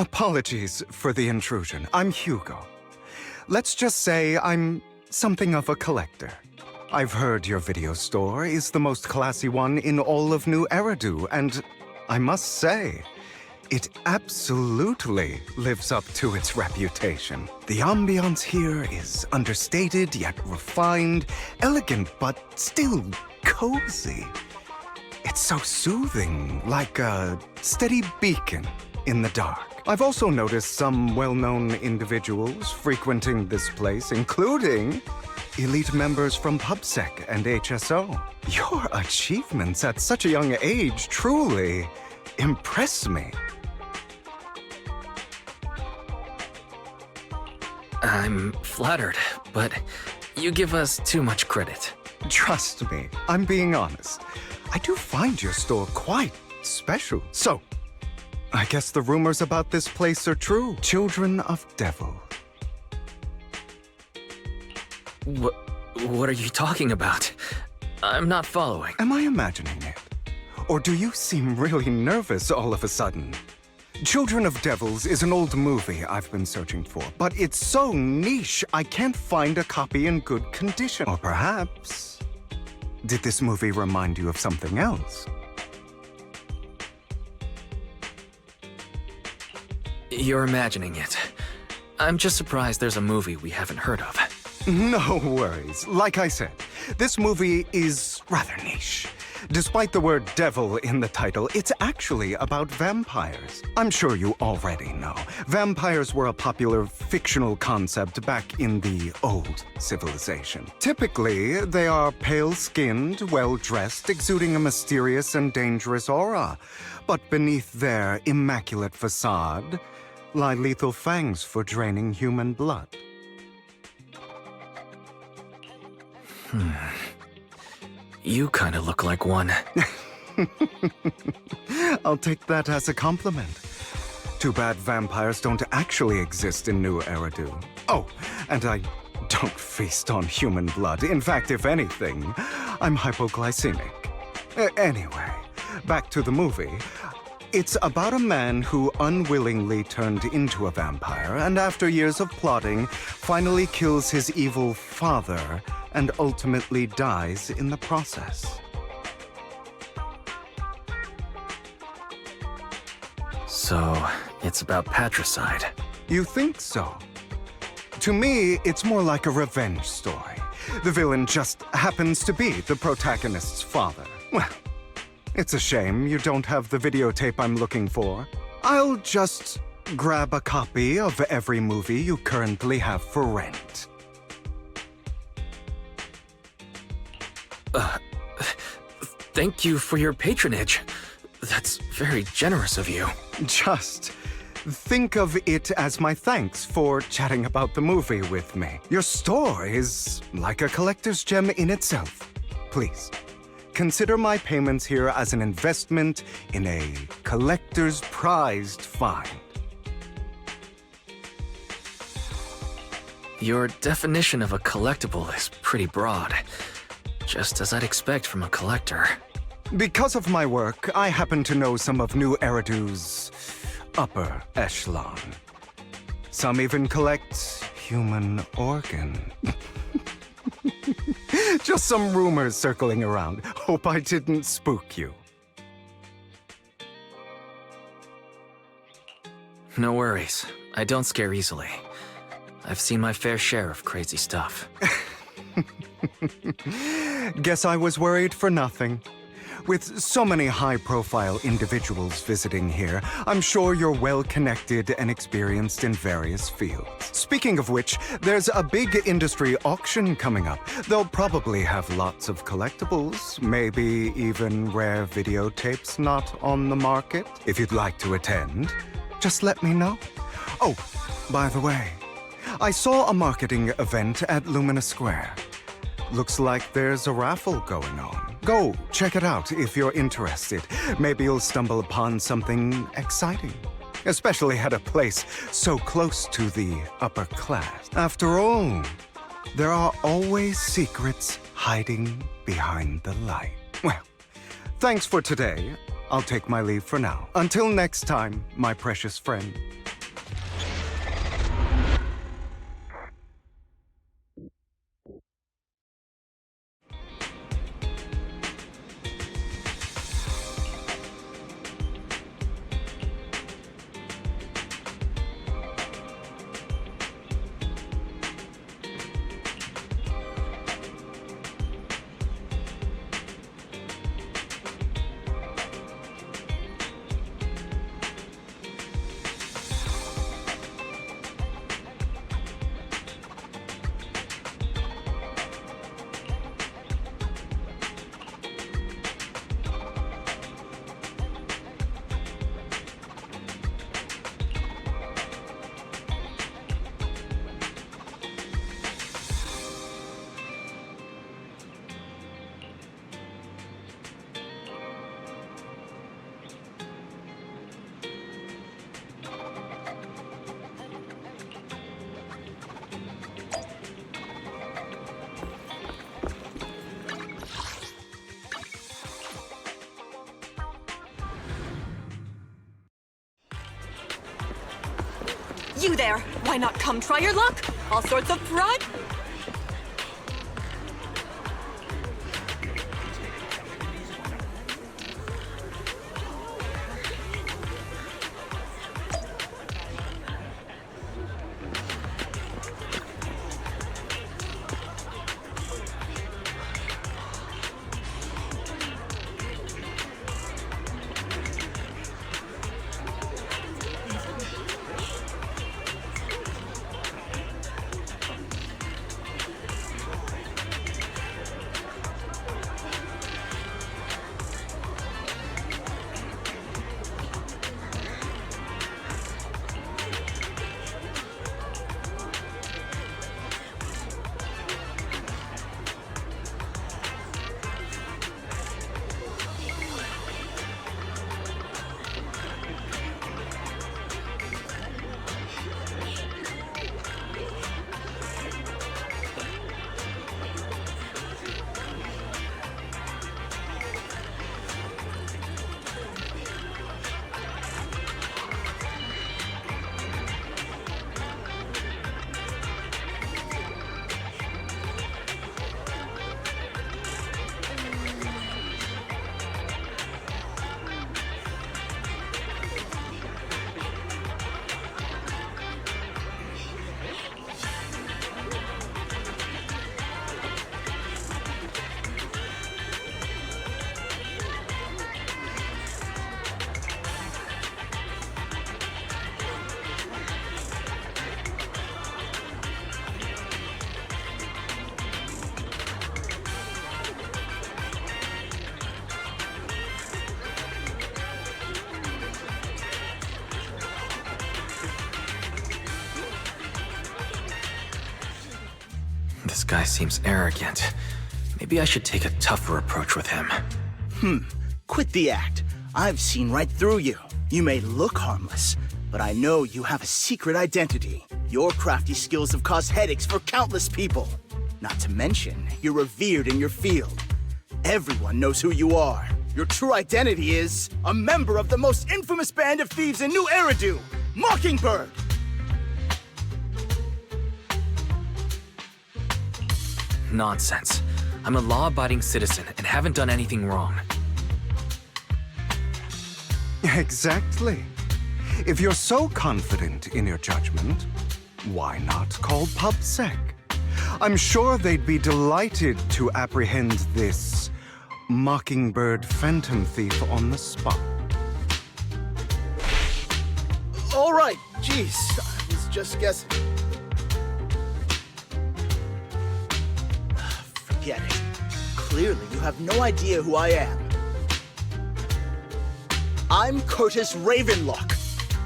Apologies for the intrusion. I'm Hugo. Let's just say I'm something of a collector. I've heard your video store is the most classy one in all of New Eridu, and I must say, it absolutely lives up to its reputation. The ambiance here is understated yet refined, elegant but still cozy. It's so soothing, like a steady beacon in the dark. I've also noticed some well-known individuals frequenting this place, including elite members from PubSec and HSO. Your achievements at such a young age truly impress me. I'm flattered, but you give us too much credit. Trust me, I'm being honest. I do find your store quite special. So, I guess the rumors about this place are true. Children of Devil. What are you talking about? I'm not following. Am I imagining it? Or do you seem really nervous all of a sudden? Children of Devils is an old movie I've been searching for, but it's so niche I can't find a copy in good condition. Or perhaps, did this movie remind you of something else? You're imagining it. I'm just surprised there's a movie we haven't heard of. No worries. Like I said, this movie is rather niche. Despite the word devil in the title, it's actually about vampires. I'm sure you already know. Vampires were a popular fictional concept back in the old civilization. Typically, they are pale-skinned, well-dressed, exuding a mysterious and dangerous aura. But beneath their immaculate facade lie lethal fangs for draining human blood. You kind of look like one. I'll take that as a compliment. Too bad vampires don't actually exist in New Eridu. Oh, and I don't feast on human blood. In fact, if anything, I'm hypoglycemic. Anyway, back to the movie. It's about a man who unwillingly turned into a vampire, and after years of plotting, finally kills his evil father and ultimately dies in the process. So, it's about patricide. You think so? To me, it's more like a revenge story. The villain just happens to be the protagonist's father. Well, it's a shame you don't have the videotape I'm looking for. I'll just grab a copy of every movie you currently have for rent. Thank you for your patronage. That's very generous of you. Just think of it as my thanks for chatting about the movie with me. Your store is like a collector's gem in itself. Please, consider my payments here as an investment in a collector's prized find. Your definition of a collectible is pretty broad. Just as I'd expect from a collector. Because of my work, I happen to know some of New Eridu's upper echelon. Some even collect human organ. Just some rumors circling around. Hope I didn't spook you. No worries. I don't scare easily. I've seen my fair share of crazy stuff. Guess I was worried for nothing. With so many high-profile individuals visiting here, I'm sure you're well-connected and experienced in various fields. Speaking of which, there's a big industry auction coming up. They'll probably have lots of collectibles, maybe even rare videotapes not on the market. If you'd like to attend, just let me know. Oh, by the way, I saw a marketing event at Lumina Square. Looks like there's a raffle going on. Go check it out if you're interested. Maybe you'll stumble upon something exciting. Especially at a place so close to the upper class. After all, there are always secrets hiding behind the light. Well, thanks for today. I'll take my leave for now. Until next time, my precious friend. You there, why not come try your luck? All sorts of fraud? This guy seems arrogant. Maybe I should take a tougher approach with him. Quit the act. I've seen right through you. You may look harmless, but I know you have a secret identity. Your crafty skills have caused headaches for countless people. Not to mention, you're revered in your field. Everyone knows who you are. Your true identity is a member of the most infamous band of thieves in New Eridu, Mockingbird! Nonsense. I'm a law-abiding citizen and haven't done anything wrong. Exactly. If you're so confident in your judgment, why not call PubSec? I'm sure they'd be delighted to apprehend this Mockingbird phantom thief on the spot. All right, jeez, I was just guessing. Forget it. Clearly, you have no idea who I am. I'm Curtis Ravenlock.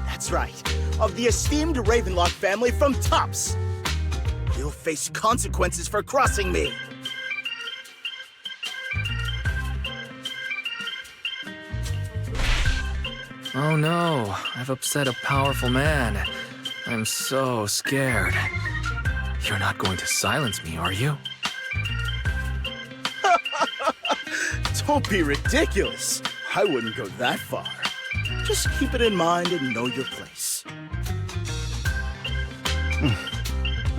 That's right, of the esteemed Ravenlock family from Tops. You'll face consequences for crossing me. Oh no, I've upset a powerful man. I'm so scared. You're not going to silence me, are you? Don't be ridiculous. I wouldn't go that far. Just keep it in mind and know your place.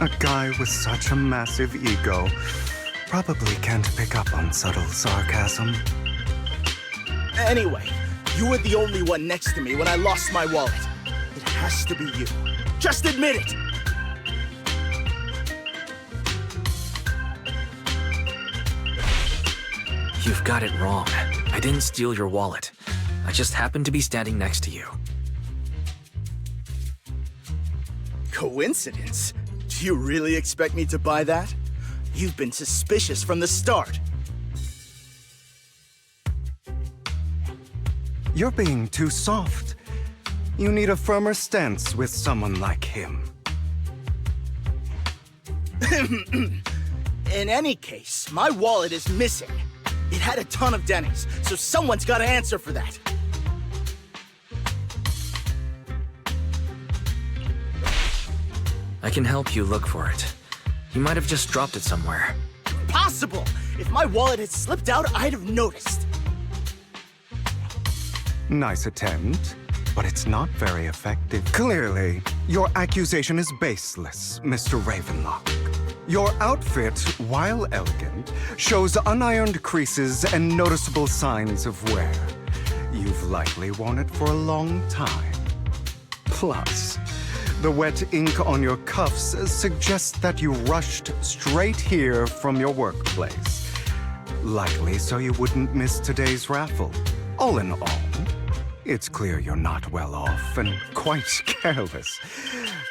A guy with such a massive ego probably can't pick up on subtle sarcasm. Anyway, you were the only one next to me when I lost my wallet. It has to be you. Just admit it! You've got it wrong. I didn't steal your wallet. I just happened to be standing next to you. Coincidence? Do you really expect me to buy that? You've been suspicious from the start. You're being too soft. You need a firmer stance with someone like him. In any case, my wallet is missing. It had a ton of dennings, so someone's got to answer for that. I can help you look for it. You might have just dropped it somewhere. Impossible! If my wallet had slipped out, I'd have noticed. Nice attempt, but it's not very effective. Clearly, Your accusation is baseless, Mr. Ravenlock. Your outfit, while elegant, shows unironed creases and noticeable signs of wear. You've likely worn it for a long time. Plus, the wet ink on your cuffs suggests that you rushed straight here from your workplace. Likely so you wouldn't miss today's raffle. All in all, it's clear you're not well off and quite careless.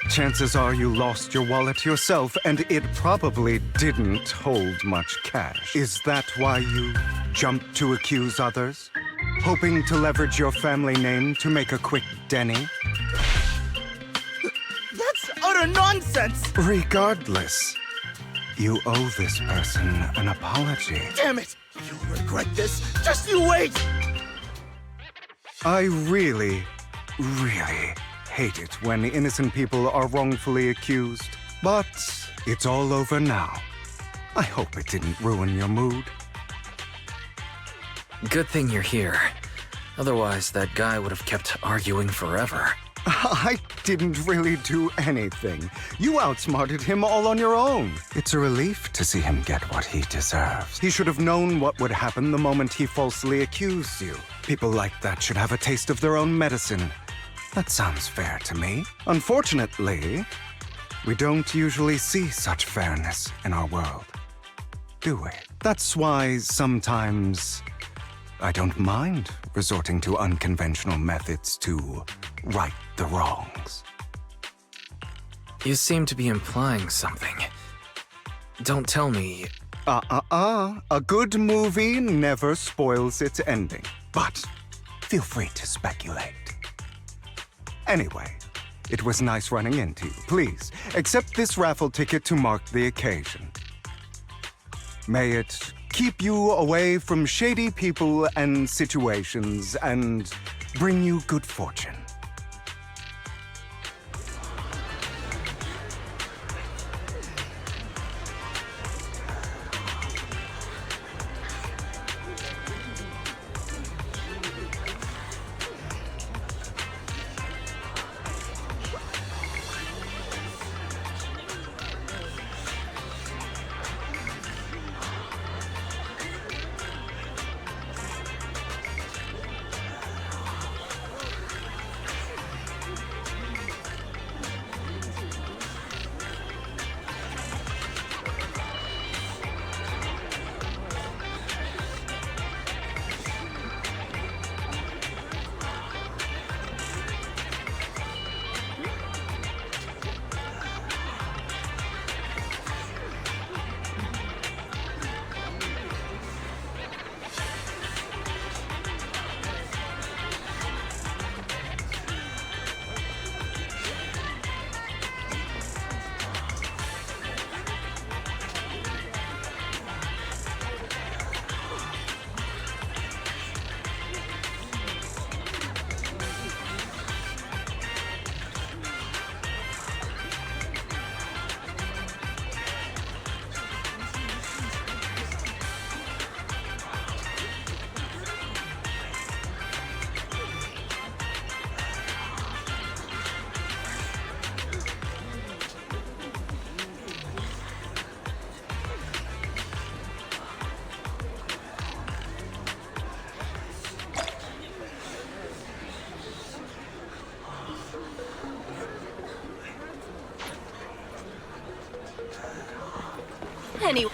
Chances are you lost your wallet yourself, and it probably didn't hold much cash. Is that why you jumped to accuse others? Hoping to leverage your family name to make a quick Denny? That's utter nonsense! Regardless, you owe this person an apology. Damn it! You'll regret this. Just you wait! I really hate it when innocent people are wrongfully accused. But it's all over now. I hope it didn't ruin your mood. Good thing you're here. Otherwise, that guy would have kept arguing forever. I didn't really do anything. You outsmarted him all on your own. It's a relief to see him get what he deserves. He should have known what would happen the moment he falsely accused you. People like that should have a taste of their own medicine. That sounds fair to me. Unfortunately, we don't usually see such fairness in our world, do we? That's why sometimes I don't mind resorting to unconventional methods to right the wrongs. You seem to be implying something. Don't tell me... A good movie never spoils its ending. But feel free to speculate. Anyway, it was nice running into you. Please, accept this raffle ticket to mark the occasion. May it keep you away from shady people and situations and bring you good fortune. Anyway.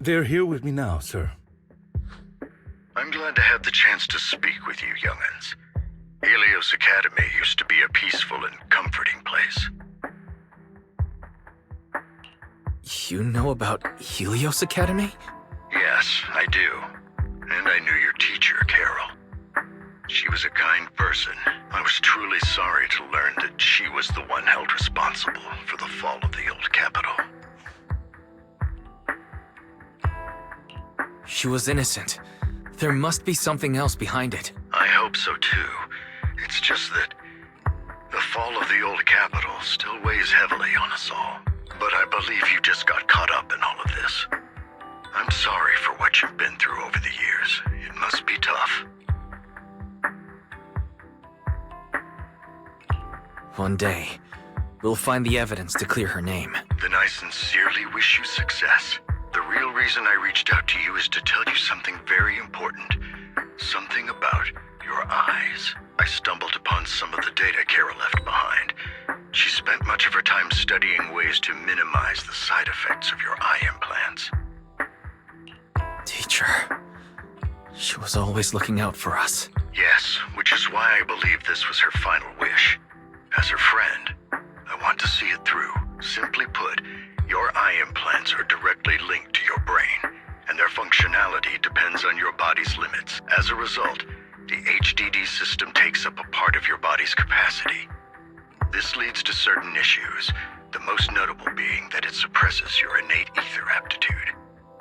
They're here with me now, sir. I'm glad to have the chance to speak with you, young'uns. Helios Academy used to be a peaceful and comforting place. You know about Helios Academy? Yes, I do. And I knew your teacher, Carol. She was a kind person. I was truly sorry to learn that she was the one held responsible for the fall of the old capital. She was innocent. There must be something else behind it. I hope so too. It's just that the fall of the old capital still weighs heavily on us all. But I believe you just got caught up in all of this. I'm sorry for what you've been through over the years. It must be tough. One day, we'll find the evidence to clear her name. Then I sincerely wish you success. The real reason I reached out to you is to tell you something very important. Something about your eyes. I stumbled upon some of the data Kara left behind. She spent much of her time studying ways to minimize the side effects of your eye implants. Teacher. She was always looking out for us. Yes, which is why I believe this was her final wish. As her friend, I want to see it through. Simply put, your eye implants are directly linked to your brain, and their functionality depends on your body's limits. As a result, the HDD system takes up a part of your body's capacity. This leads to certain issues, the most notable being that it suppresses your innate ether aptitude.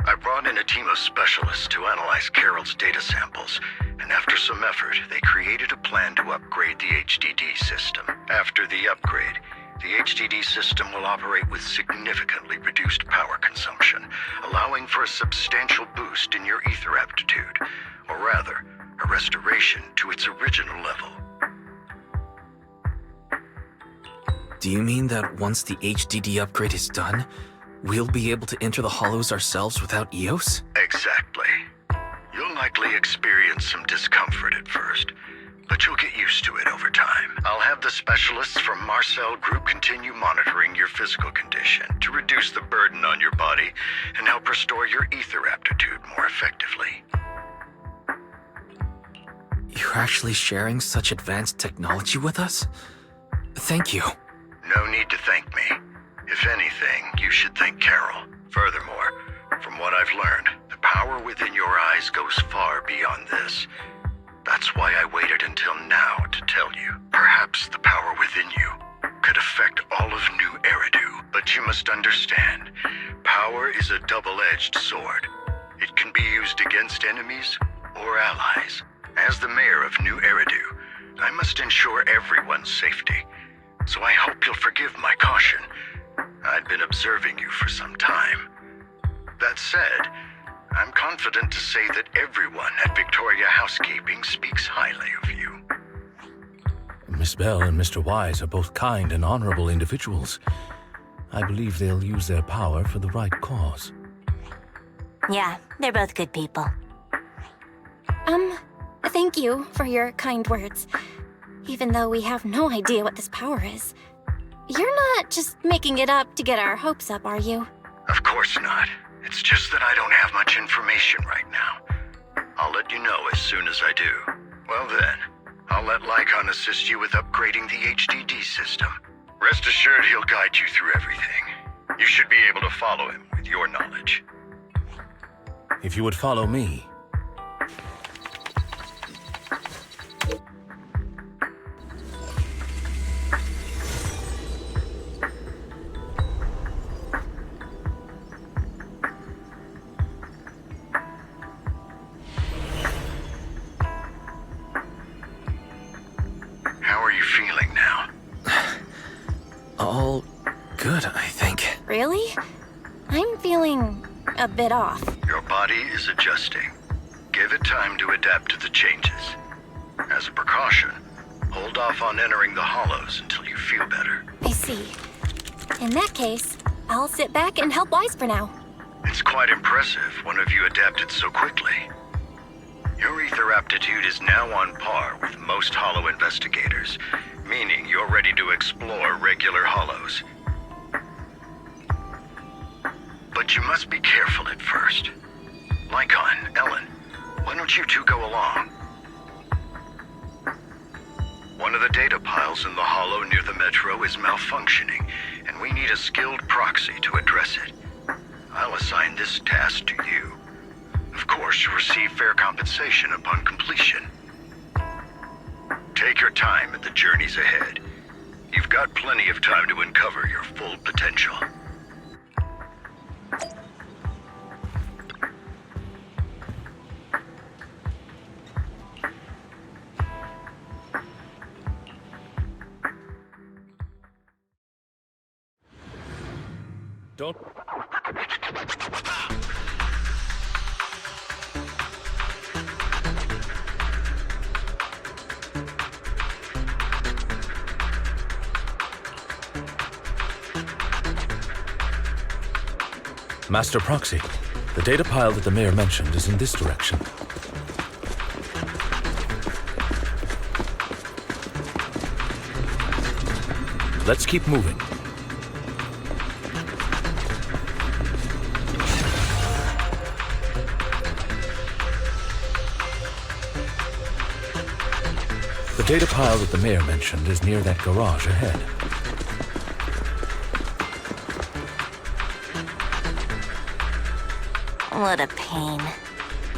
I brought in a team of specialists to analyze Carol's data samples, and after some effort, they created a plan to upgrade the HDD system. After the upgrade, the HDD system will operate with significantly reduced power consumption, allowing for a substantial boost in your ether aptitude, or rather, a restoration to its original level. Do you mean that once the HDD upgrade is done, we'll be able to enter the hollows ourselves without EOS? Exactly. You'll likely experience some discomfort at first, but you'll get used to it over time. I'll have the specialists from Marcel Group continue monitoring your physical condition to reduce the burden on your body and help restore your ether aptitude more effectively. You're actually sharing such advanced technology with us? Thank you. No need to thank me. If anything, you should thank Carol. Furthermore, from what I've learned, the power within your eyes goes far beyond this. That's why I waited until now to tell you. Perhaps the power within you could affect all of New Eridu. But you must understand, power is a double-edged sword. It can be used against enemies or allies. As the mayor of New Eridu, I must ensure everyone's safety. So I hope you'll forgive my caution. I'd been observing you for some time. That said, I'm confident to say that everyone at Victoria Housekeeping speaks highly of you. Miss Bell and Mr. Wise are both kind and honorable individuals. I believe they'll use their power for the right cause. Yeah, they're both good people. Thank you for your kind words. Even though we have no idea what this power is. You're not just making it up to get our hopes up, are you? Of course not. It's just that I don't have much information right now. I'll let you know as soon as I do. Well then, I'll let Lycon assist you with upgrading the HDD system. Rest assured he'll guide you through everything. You should be able to follow him with your knowledge. If you would follow me. How are you feeling now? All good, I think. Really? I'm feeling a bit off. Your body is adjusting. Give it time to adapt to the changes. As a precaution, hold off on entering the hollows until you feel better. I see. In that case, I'll sit back and help Wise for now. It's quite impressive one of you adapted so quickly. Your ether aptitude is now on par with most hollow investigators, meaning you're ready to explore regular hollows. But you must be careful at first. Lycon, Ellen, why don't you two go along? One of the data piles in the hollow near the metro is malfunctioning, and we need a skilled proxy to address it. I'll assign this task to you. Of course, you'll receive fair compensation upon completion. Take your time at the journeys ahead. You've got plenty of time to uncover your full potential. Don't... Master Proxy, the data pile that the mayor mentioned is in this direction. Let's keep moving. The data pile that the mayor mentioned is near that garage ahead. What a pain.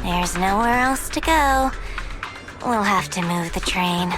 There's nowhere else to go. We'll have to move the train.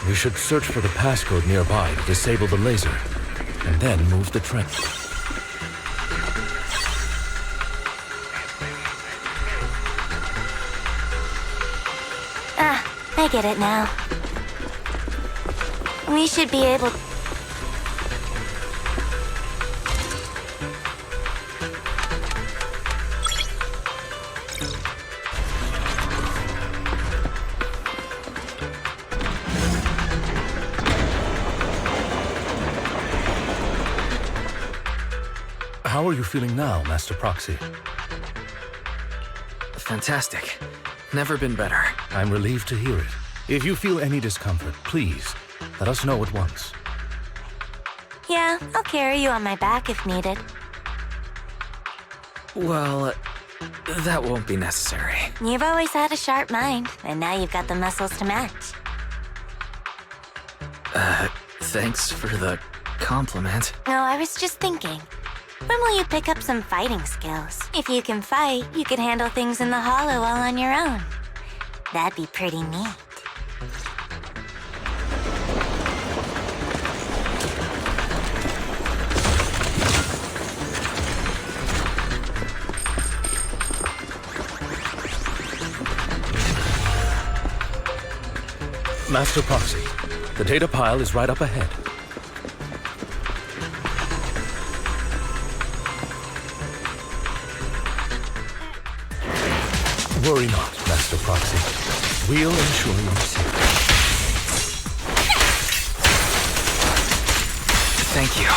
We should search for the passcode nearby to disable the laser, and then move the train. Ah, I get it now. We should be able... How are you feeling now, Master Proxy? Fantastic. Never been better. I'm relieved to hear it. If you feel any discomfort, please, let us know at once. Yeah, I'll carry you on my back if needed. Well, that won't be necessary. You've always had a sharp mind, and now you've got the muscles to match. Thanks for the compliment. No, I was just thinking. When will you pick up some fighting skills? If you can fight, you can handle things in the hollow all on your own. That'd be pretty neat. Master Proxy, the data pile is right up ahead. Worry not, Master Proxy. We'll ensure your safety. Thank you.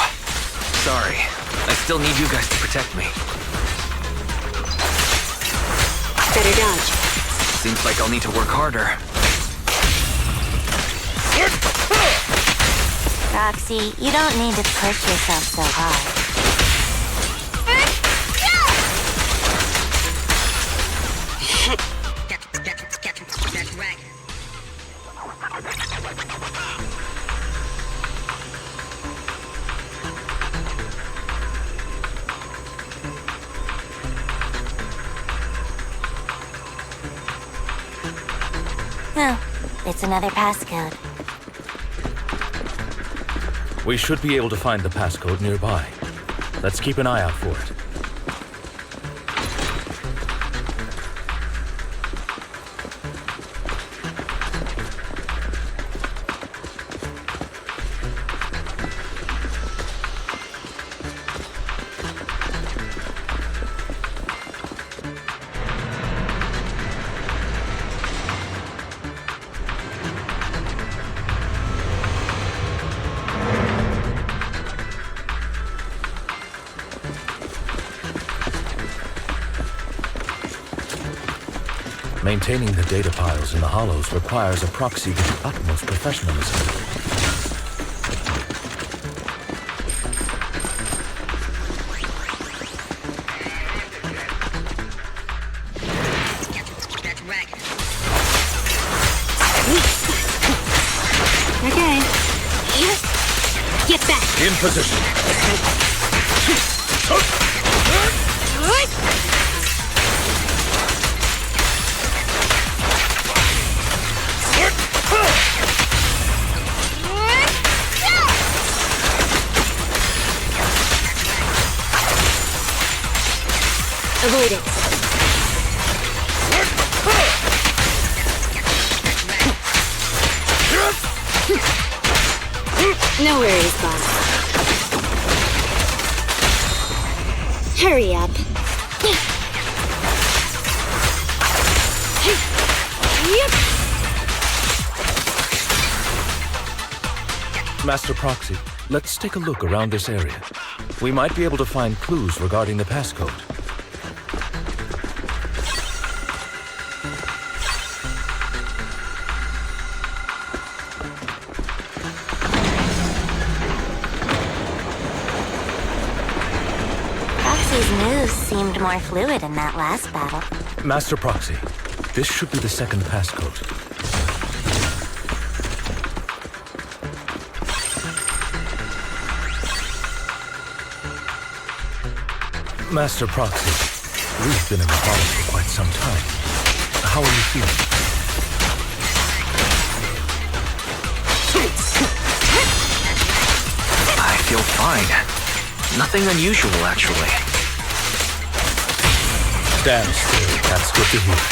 Sorry. I still need you guys to protect me. Better dodge. Seems like I'll need to work harder. Roxy, you don't need to push yourself so hard. No, it's another passcode. We should be able to find the passcode nearby. Let's keep an eye out for it. Maintaining the data piles in the hollows requires a proxy with the utmost professionalism. Okay. Get back. In position. Avoid it. No worries, boss. Hurry up. Master Proxy, let's take a look around this area. We might be able to find clues regarding the passcode. Proxy's moves seemed more fluid in that last battle. Master Proxy, this should be the second passcode. Master Proxy, we've been in the hall for quite some time. How are you feeling? I feel fine. Nothing unusual, actually. Stand still. That's good to hear.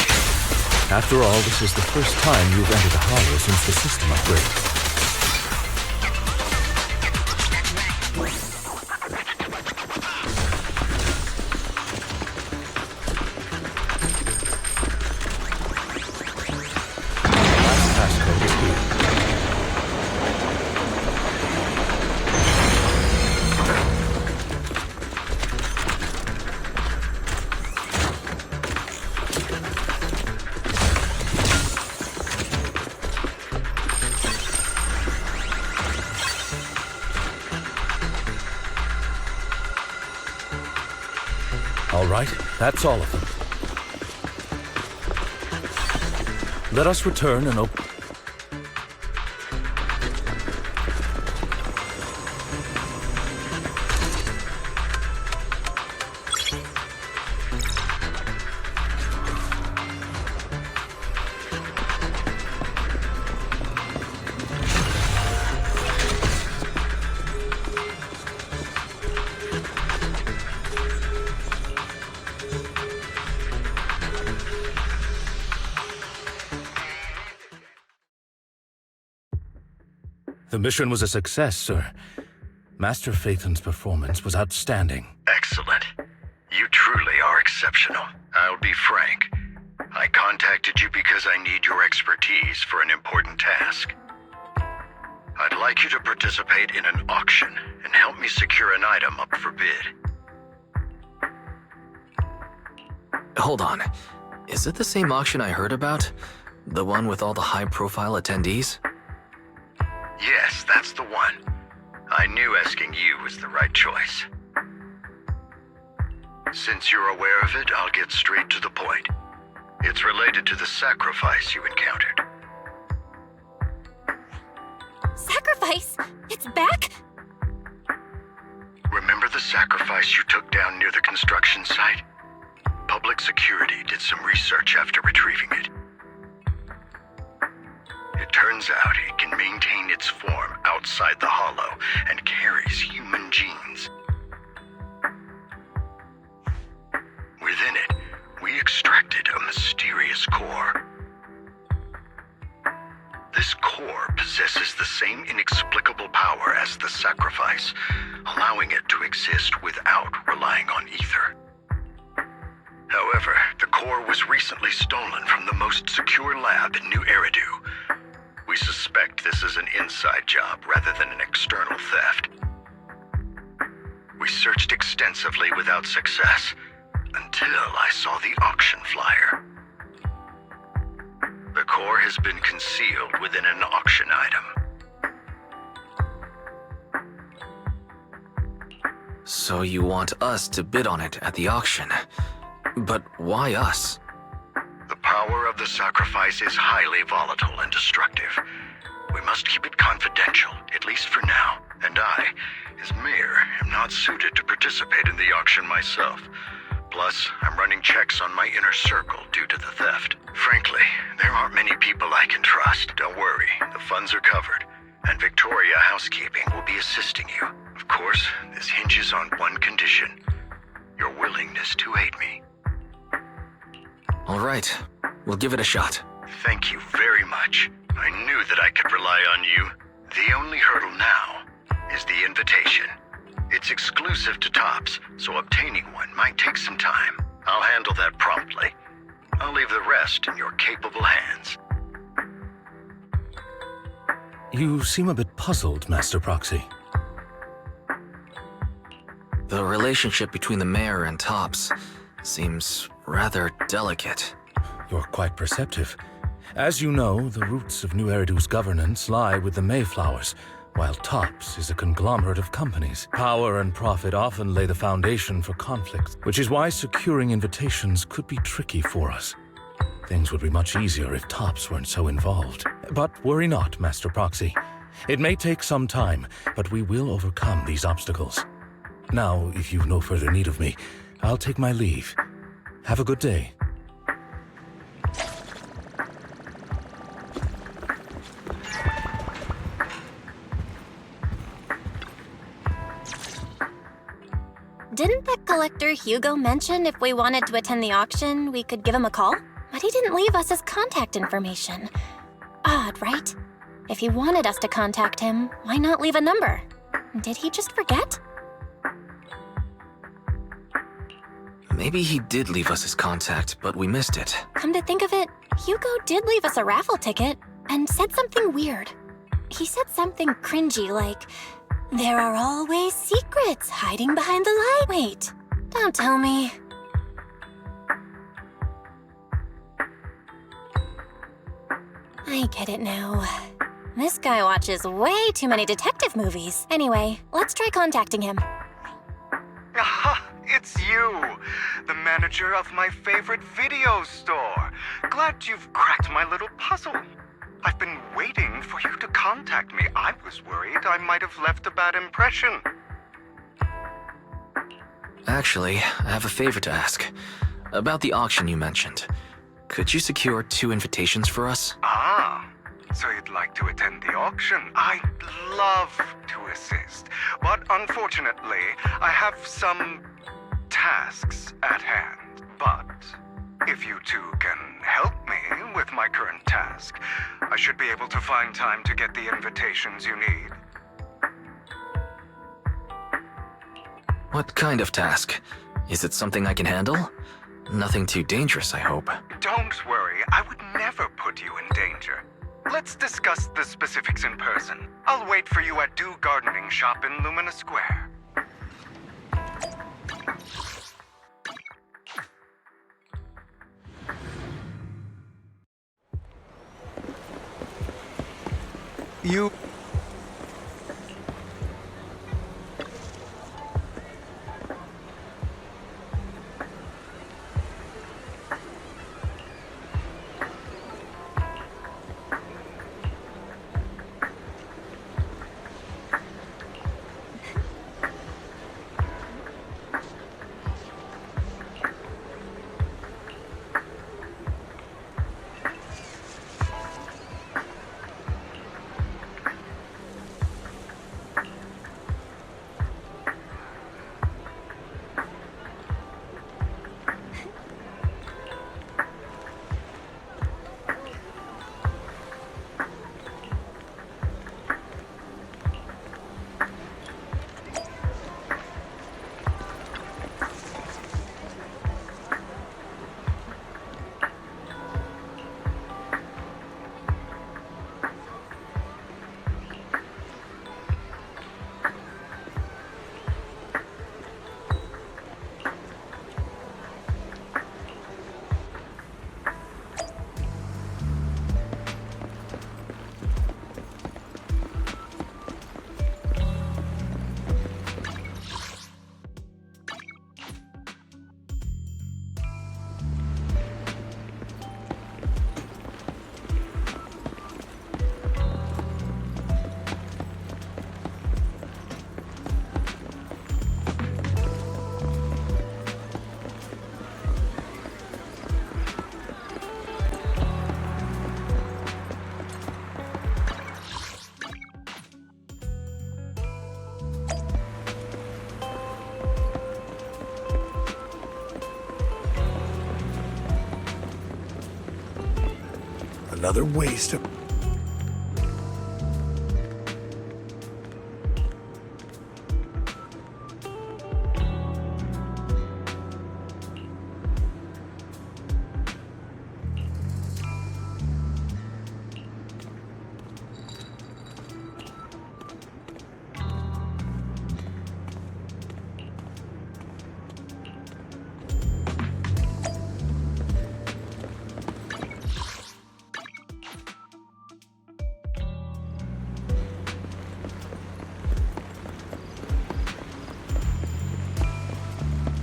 After all, this is the first time you've entered a hollow since the system upgrade. All right, that's all of them. Let us return and open. The mission was a success, sir. Master Phaethon's performance was outstanding. Excellent. You truly are exceptional. I'll be frank. I contacted you because I need your expertise for an important task. I'd like you to participate in an auction and help me secure an item up for bid. Hold on. Is it the same auction I heard about? The one with all the high-profile attendees? Yes, that's the one. I knew asking you was the right choice. Since you're aware of it, I'll get straight to the point. It's related to the sacrifice you encountered. Sacrifice? It's back? Remember the sacrifice you took down near the construction site? Public security did some research after retrieving it. It turns out it can maintain its form outside the hollow and carries human genes. Within it, we extracted a mysterious core. This core possesses the same inexplicable power as the sacrifice, allowing it to exist without relying on ether. However, the core was recently stolen from the most secure lab in New Eridu. We suspect this is an inside job rather than an external theft. We searched extensively without success, until I saw the auction flyer. core has been concealed within an auction item. So you want us to bid on it at the auction. But why us? The power of the sacrifice is highly volatile and destructive. We must keep it confidential, at least for now. And I, as mayor, am not suited to participate in the auction myself. Plus, I'm running checks on my inner circle due to the theft. Frankly, there aren't many people I can trust. Don't worry, the funds are covered, and Victoria Housekeeping will be assisting you. Of course, this hinges on one condition: your willingness to aid me. All right, we'll give it a shot. Thank you very much. I knew that I could rely on you. The only hurdle now is the invitation. It's exclusive to Tops, so obtaining one might take some time. I'll handle that promptly. I'll leave the rest in your capable hands. You seem a bit puzzled, Master Proxy. The relationship between the mayor and Tops seems rather delicate. You're quite perceptive. As you know, the roots of New Eridu's governance lie with the Mayflowers, while Tops is a conglomerate of companies. Power and profit often lay the foundation for conflict, which is why securing invitations could be tricky for us. Things would be much easier if Tops weren't so involved. But worry not, Master Proxy. It may take some time, but we will overcome these obstacles. Now, if you've no further need of me, I'll take my leave. Have a good day. Didn't the collector Hugo mention if we wanted to attend the auction, we could give him a call? But he didn't leave us his contact information. Odd, right? If he wanted us to contact him, why not leave a number? Did he just forget? Maybe he did leave us his contact, but we missed it. Come to think of it, Hugo did leave us a raffle ticket and said something weird. He said something cringy like, "There are always secrets hiding behind the light." Wait, don't tell me. I get it now. This guy watches way too many detective movies. Anyway, let's try contacting him. Aha, it's you, the manager of my favorite video store. Glad you've cracked my little puzzle. I've been waiting for you to contact me. I was worried I might have left a bad impression. Actually, I have a favor to ask. About the auction you mentioned. Could you secure 2 invitations for us? Ah, so you'd like to attend the auction? I'd love to assist, but unfortunately, I have some tasks at hand. But if you two can help me with my current task, I should be able to find time to get the invitations you need. What kind of task? Is it something I can handle? Nothing too dangerous, I hope. Don't worry, I would never put you in danger. Let's discuss the specifics in person. I'll wait for you at Do Gardening Shop in Lumina Square. You... Another waste of...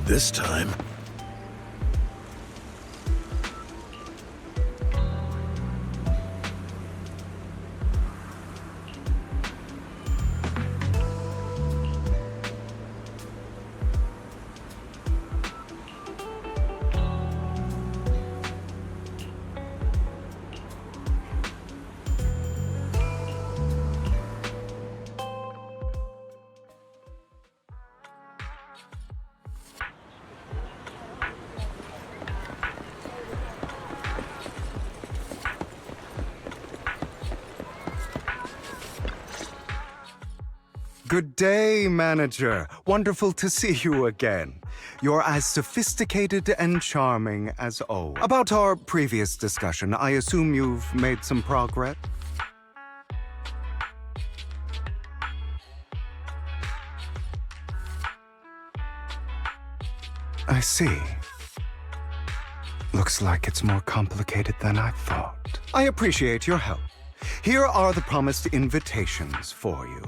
This time... Good day, manager. Wonderful to see you again. You're as sophisticated and charming as always. About our previous discussion, I assume you've made some progress? I see. Looks like it's more complicated than I thought. I appreciate your help. Here are the promised invitations for you.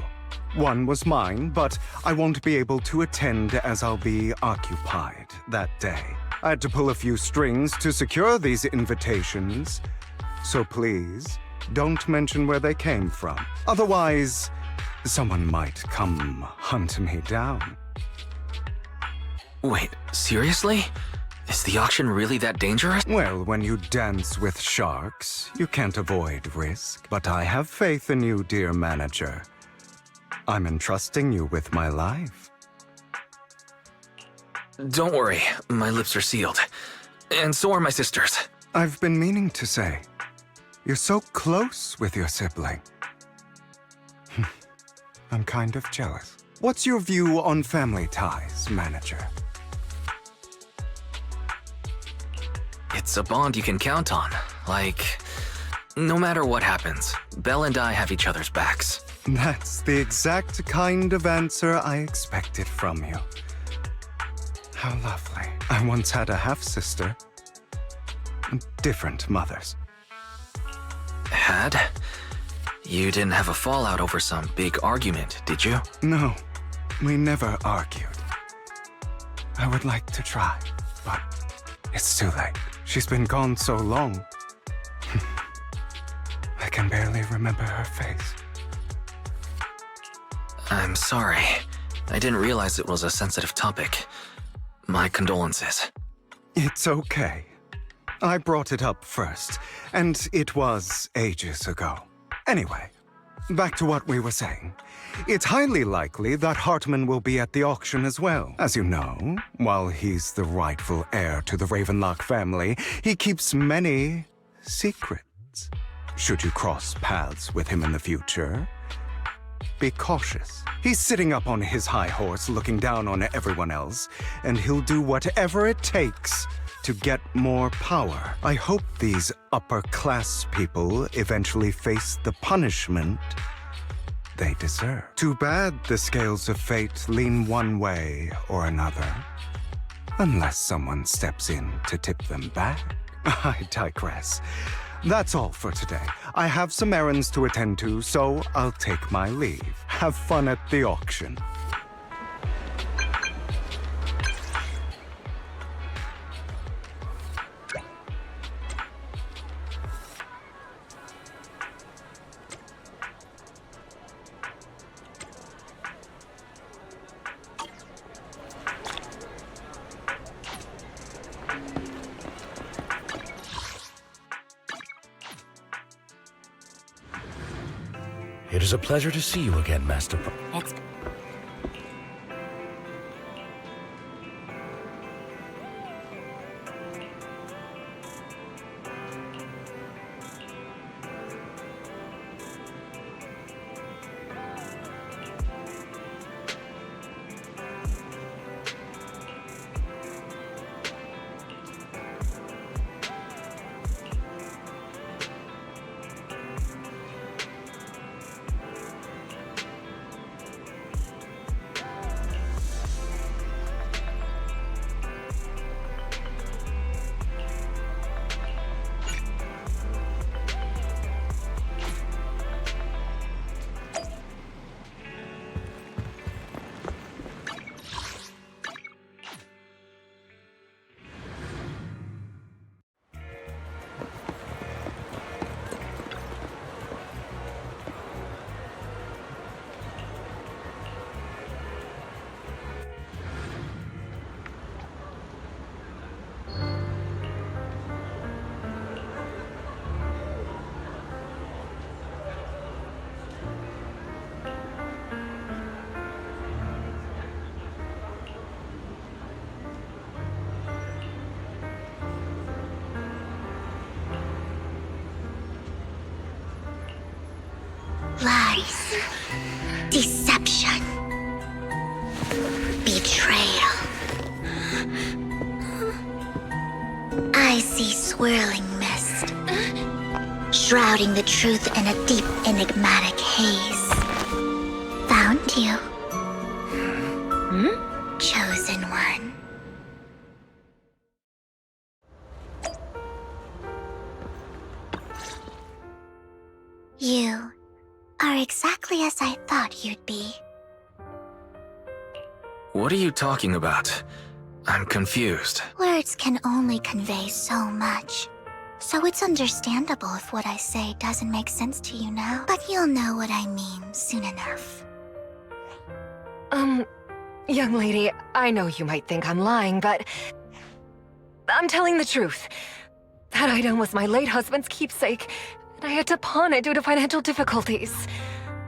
One was mine, but I won't be able to attend as I'll be occupied that day. I had to pull a few strings to secure these invitations, so please don't mention where they came from. Otherwise, someone might come hunt me down. Wait, seriously? Is the auction really that dangerous? Well, when you dance with sharks, you can't avoid risk. But I have faith in you, dear manager. I'm entrusting you with my life. Don't worry, my lips are sealed. And so are my sisters. I've been meaning to say, you're so close with your sibling. I'm kind of jealous. What's your view on family ties, manager? It's a bond you can count on. Like, no matter what happens, Belle and I have each other's backs. That's the exact kind of answer I expected from you. How lovely. I once had a half-sister. Different mothers. Had? You didn't have a fallout over some big argument, did you? No, we never argued. I would like to try, but it's too late. She's been gone so long. I can barely remember her face. I'm sorry. I didn't realize it was a sensitive topic. My condolences. It's okay. I brought it up first, and it was ages ago. Anyway, back to what we were saying. It's highly likely that Hartman will be at the auction as well. As you know, while he's the rightful heir to the Ravenlock family, he keeps many secrets. Should you cross paths with him in the future, be cautious. He's sitting up on his high horse looking down on everyone else, and he'll do whatever it takes to get more power. I hope these upper-class people eventually face the punishment they deserve. Too bad the scales of fate lean one way or another, unless someone steps in to tip them back. I digress. That's all for today. I have some errands to attend to, so I'll take my leave. Have fun at the auction. It is a pleasure to see you again, Master Pro. It's Lies. Deception. Betrayal. I see swirling mist, shrouding the truth in a deep, enigmatic haze. Found you. Chosen one. You are exactly as I thought you'd be. What are you talking about? I'm confused. Words can only convey so much. So it's understandable if what I say doesn't make sense to you now. But you'll know what I mean soon enough. Young lady, I know you might think I'm lying, but I'm telling the truth. That item was my late husband's keepsake, and I had to pawn it due to financial difficulties.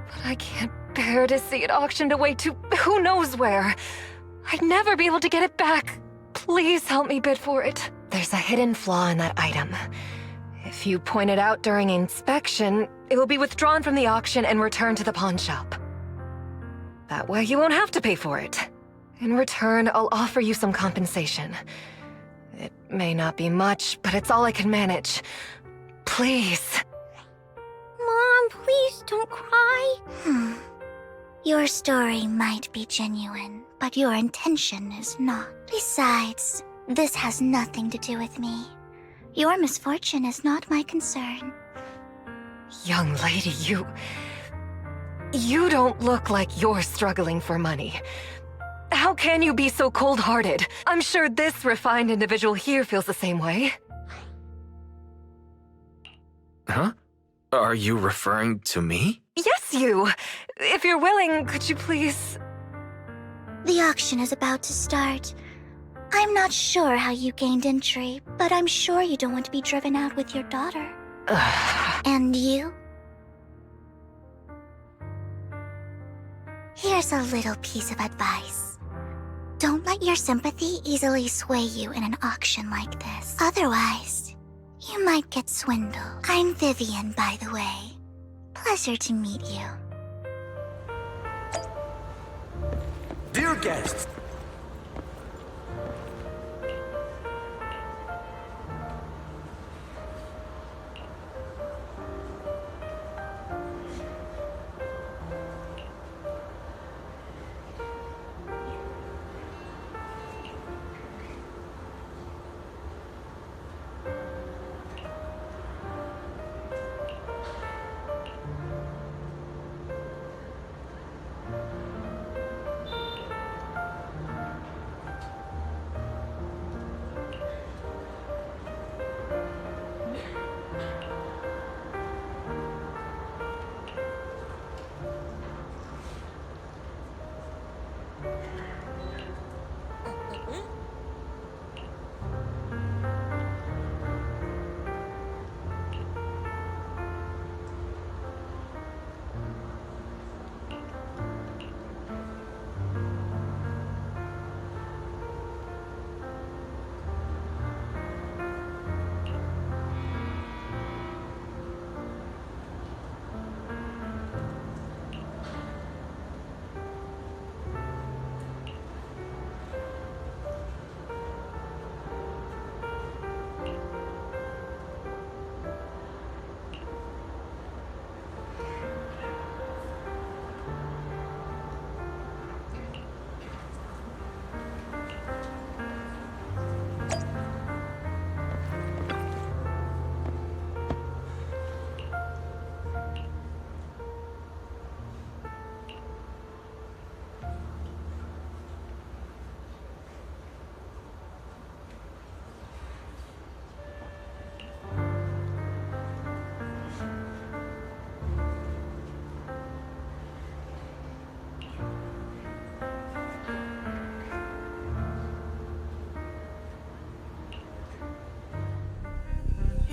But I can't bear to see it auctioned away to who knows where. I'd never be able to get it back. Please help me bid for it. There's a hidden flaw in that item. If you point it out during inspection, it will be withdrawn from the auction and returned to the pawn shop. That way you won't have to pay for it. In return, I'll offer you some compensation. It may not be much, but it's all I can manage. Please. Mom, please don't cry. Your story might be genuine, but your intention is not. Besides, this has nothing to do with me. Your misfortune is not my concern. Young lady, You don't look like you're struggling for money. How can you be so cold-hearted? I'm sure this refined individual here feels the same way. Huh? Are you referring to me? Yes, you! If you're willing, could you please... The auction is about to start. I'm not sure how you gained entry, but I'm sure you don't want to be driven out with your daughter. And you? Here's a little piece of advice. Don't let your sympathy easily sway you in an auction like this. Otherwise, you might get swindled. I'm Vivian, by the way. Pleasure to meet you. Dear guests,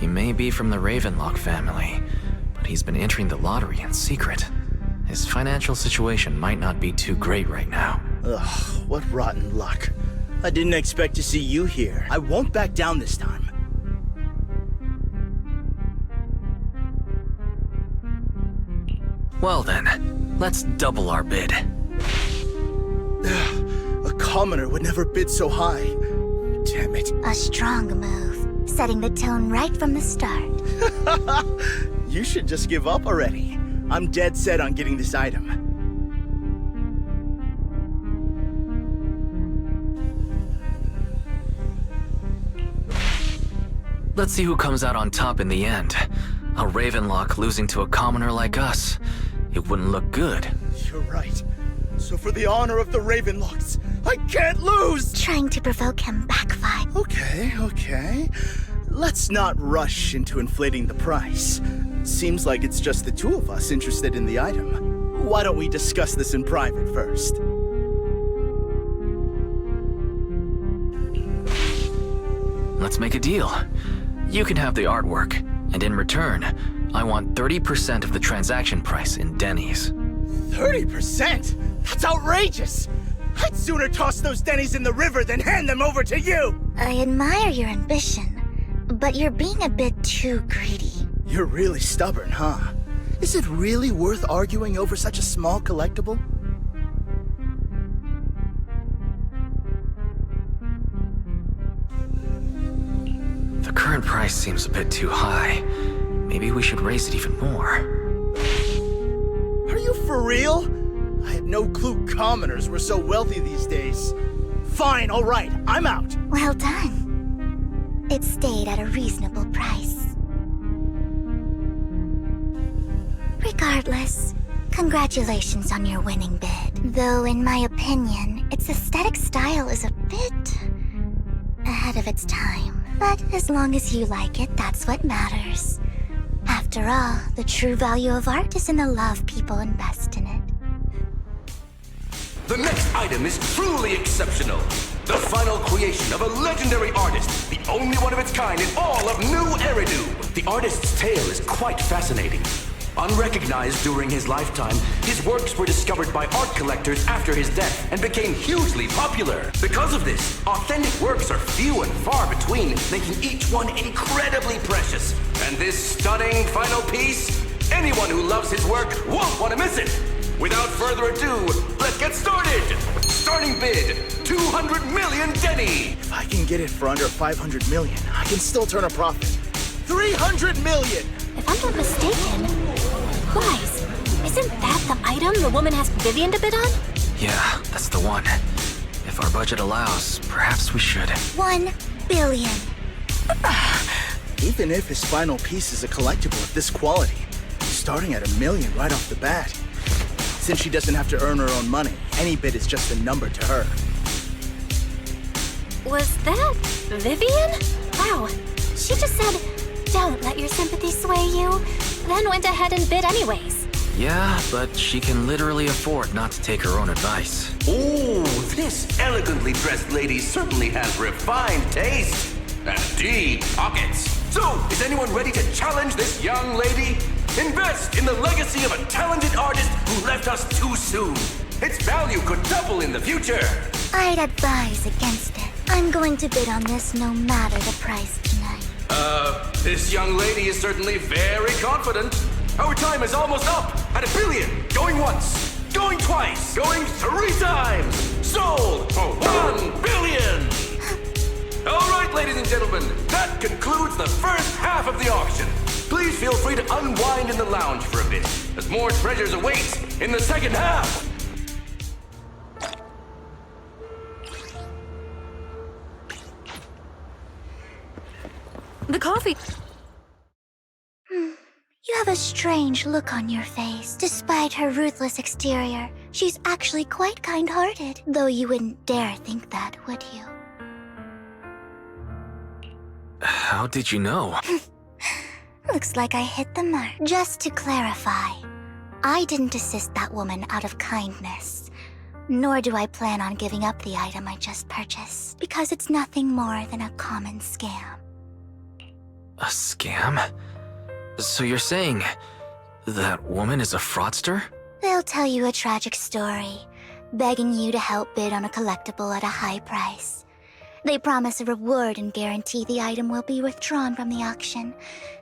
He may be from the Ravenlock family, but he's been entering the lottery in secret. His financial situation might not be too great right now. Ugh, what rotten luck. I didn't expect to see you here. I won't back down this time. Well then, let's double our bid. A commoner would never bid so high. Damn it. A strong move, setting the tone right from the start. You should just give up already. I'm dead set on getting this item. Let's see who comes out on top in the end. A Ravenlock losing to a commoner like us. It wouldn't look good. You're right. So for the honor of the Ravenlocks, I can't lose! Trying to provoke him backfired. Okay. Let's not rush into inflating the price. Seems like it's just the two of us interested in the item. Why don't we discuss this in private first? Let's make a deal. You can have the artwork, and in return, I want 30% of the transaction price in Denny's. 30%? That's outrageous! I'd sooner toss those Denny's in the river than hand them over to you! I admire your ambition, but you're being a bit too greedy. You're really stubborn, huh? Is it really worth arguing over such a small collectible? The current price seems a bit too high. Maybe we should raise it even more. Are you for real? I had no clue commoners were so wealthy these days. Fine, all right, I'm out. Well done. It stayed at a reasonable price. Regardless, congratulations on your winning bid. Though in my opinion, its aesthetic style is a bit ahead of its time. But as long as you like it, that's what matters. After all, the true value of art is in the love people invest in it. The next item is truly exceptional. The final creation of a legendary artist, the only one of its kind in all of New Eridu. The artist's tale is quite fascinating. Unrecognized during his lifetime, his works were discovered by art collectors after his death and became hugely popular. Because of this, authentic works are few and far between, making each one incredibly precious. And this stunning final piece, anyone who loves his work won't want to miss it. Without further ado, let's get started! Starting bid, 200 million Denny! If I can get it for under 500 million, I can still turn a profit. 300 million! If I'm not mistaken, guys, isn't that the item the woman asked Vivian to bid on? Yeah, that's the one. If our budget allows, perhaps we should. 1 billion. Even if his final piece is a collectible of this quality, starting at $1 million right off the bat. Since she doesn't have to earn her own money, any bid is just a number to her. Was that Vivian? Wow, she just said, "Don't let your sympathy sway you," then went ahead and bid anyways. Yeah, but she can literally afford not to take her own advice. Ooh, this elegantly dressed lady certainly has refined taste and deep pockets. So, is anyone ready to challenge this young lady? Invest in the legacy of a talented artist who left us too soon. Its value could double in the future. I'd advise against it. I'm going to bid on this no matter the price tonight. This young lady is certainly very confident. Our time is almost up at $1 billion. Going once, going twice, going 3 times. Sold for $1 billion. All right, ladies and gentlemen, that concludes the first half of the auction. Please feel free to unwind in the lounge for a bit, as more treasures await in the second half. The coffee. You have a strange look on your face. Despite her ruthless exterior, she's actually quite kind-hearted. Though you wouldn't dare think that, would you? How did you know? Looks like I hit the mark. Just to clarify, I didn't assist that woman out of kindness. Nor do I plan on giving up the item I just purchased, because it's nothing more than a common scam. A scam? So you're saying that woman is a fraudster? They'll tell you a tragic story, begging you to help bid on a collectible at a high price. They promise a reward and guarantee the item will be withdrawn from the auction,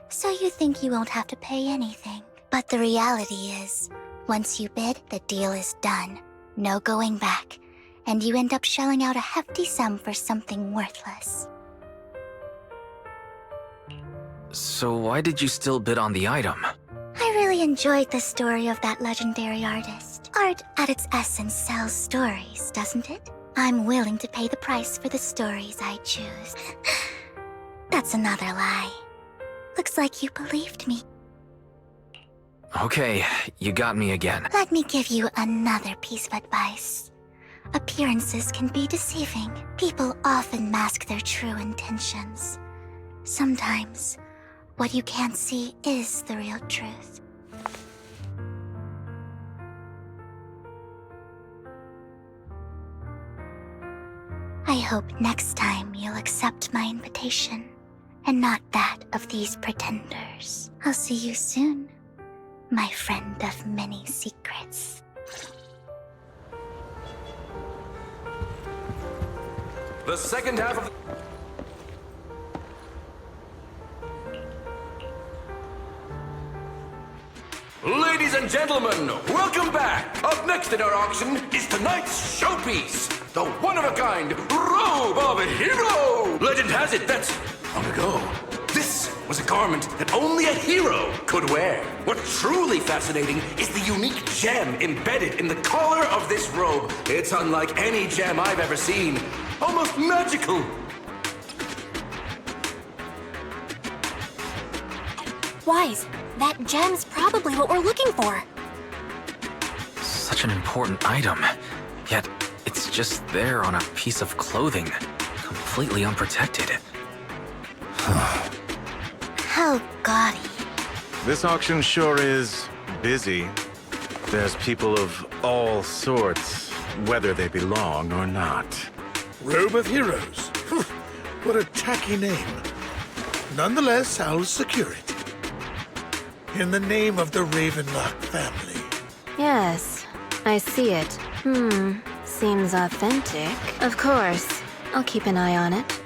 so you think you won't have to pay anything. But the reality is, Once you bid, the deal is done. No going back. And you end up shelling out a hefty sum for something worthless. So why did you still bid on the item? I really enjoyed the story of that legendary artist. Art, at its essence, sells stories, doesn't it? I'm willing to pay the price for the stories I choose. That's another lie. Looks like you believed me. Okay, you got me again. Let me give you another piece of advice. Appearances can be deceiving. People often mask their true intentions. Sometimes, what you can't see is the real truth. I hope next time you'll accept my invitation, and not that of these pretenders. I'll see you soon, my friend of many secrets. The second half of... Ladies and gentlemen, welcome back! Up next in our auction is tonight's showpiece, the one-of-a-kind Robe of a Hero! Legend has it that, long ago, this was a garment that only a hero could wear. What's truly fascinating is the unique gem embedded in the collar of this robe. It's unlike any gem I've ever seen. Almost magical. Wise, that gem's probably what we're looking for. Such an important item, yet it's just there on a piece of clothing, completely unprotected. How gaudy. This auction sure is busy. There's people of all sorts, whether they belong or not. Robe of Heroes. What a tacky name. Nonetheless, I'll secure it. In the name of the Ravenlock family. Yes, I see it. Seems authentic. Of course, I'll keep an eye on it.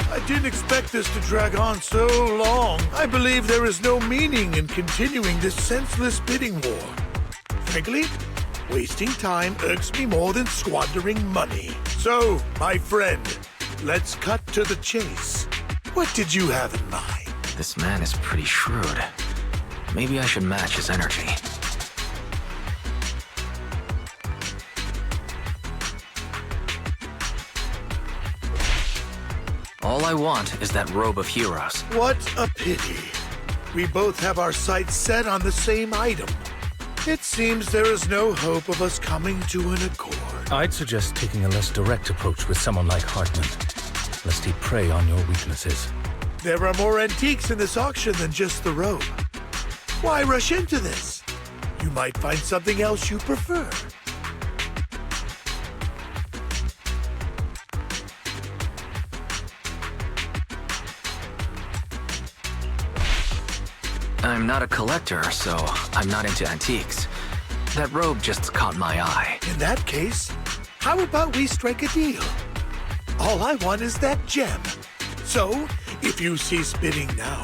I didn't expect this to drag on so long. I believe there is no meaning in continuing this senseless bidding war. Frankly, wasting time irks me more than squandering money. So, my friend, let's cut to the chase. What did you have in mind? This man is pretty shrewd. Maybe I should match his energy. All I want is that Robe of Heroes. What a pity. We both have our sights set on the same item. It seems there is no hope of us coming to an accord. I'd suggest taking a less direct approach with someone like Hartman, lest he prey on your weaknesses. There are more antiques in this auction than just the robe. Why rush into this? You might find something else you prefer. I'm not a collector, so I'm not into antiques. That robe just caught my eye. In that case, how about we strike a deal? All I want is that gem. So, if you cease bidding now,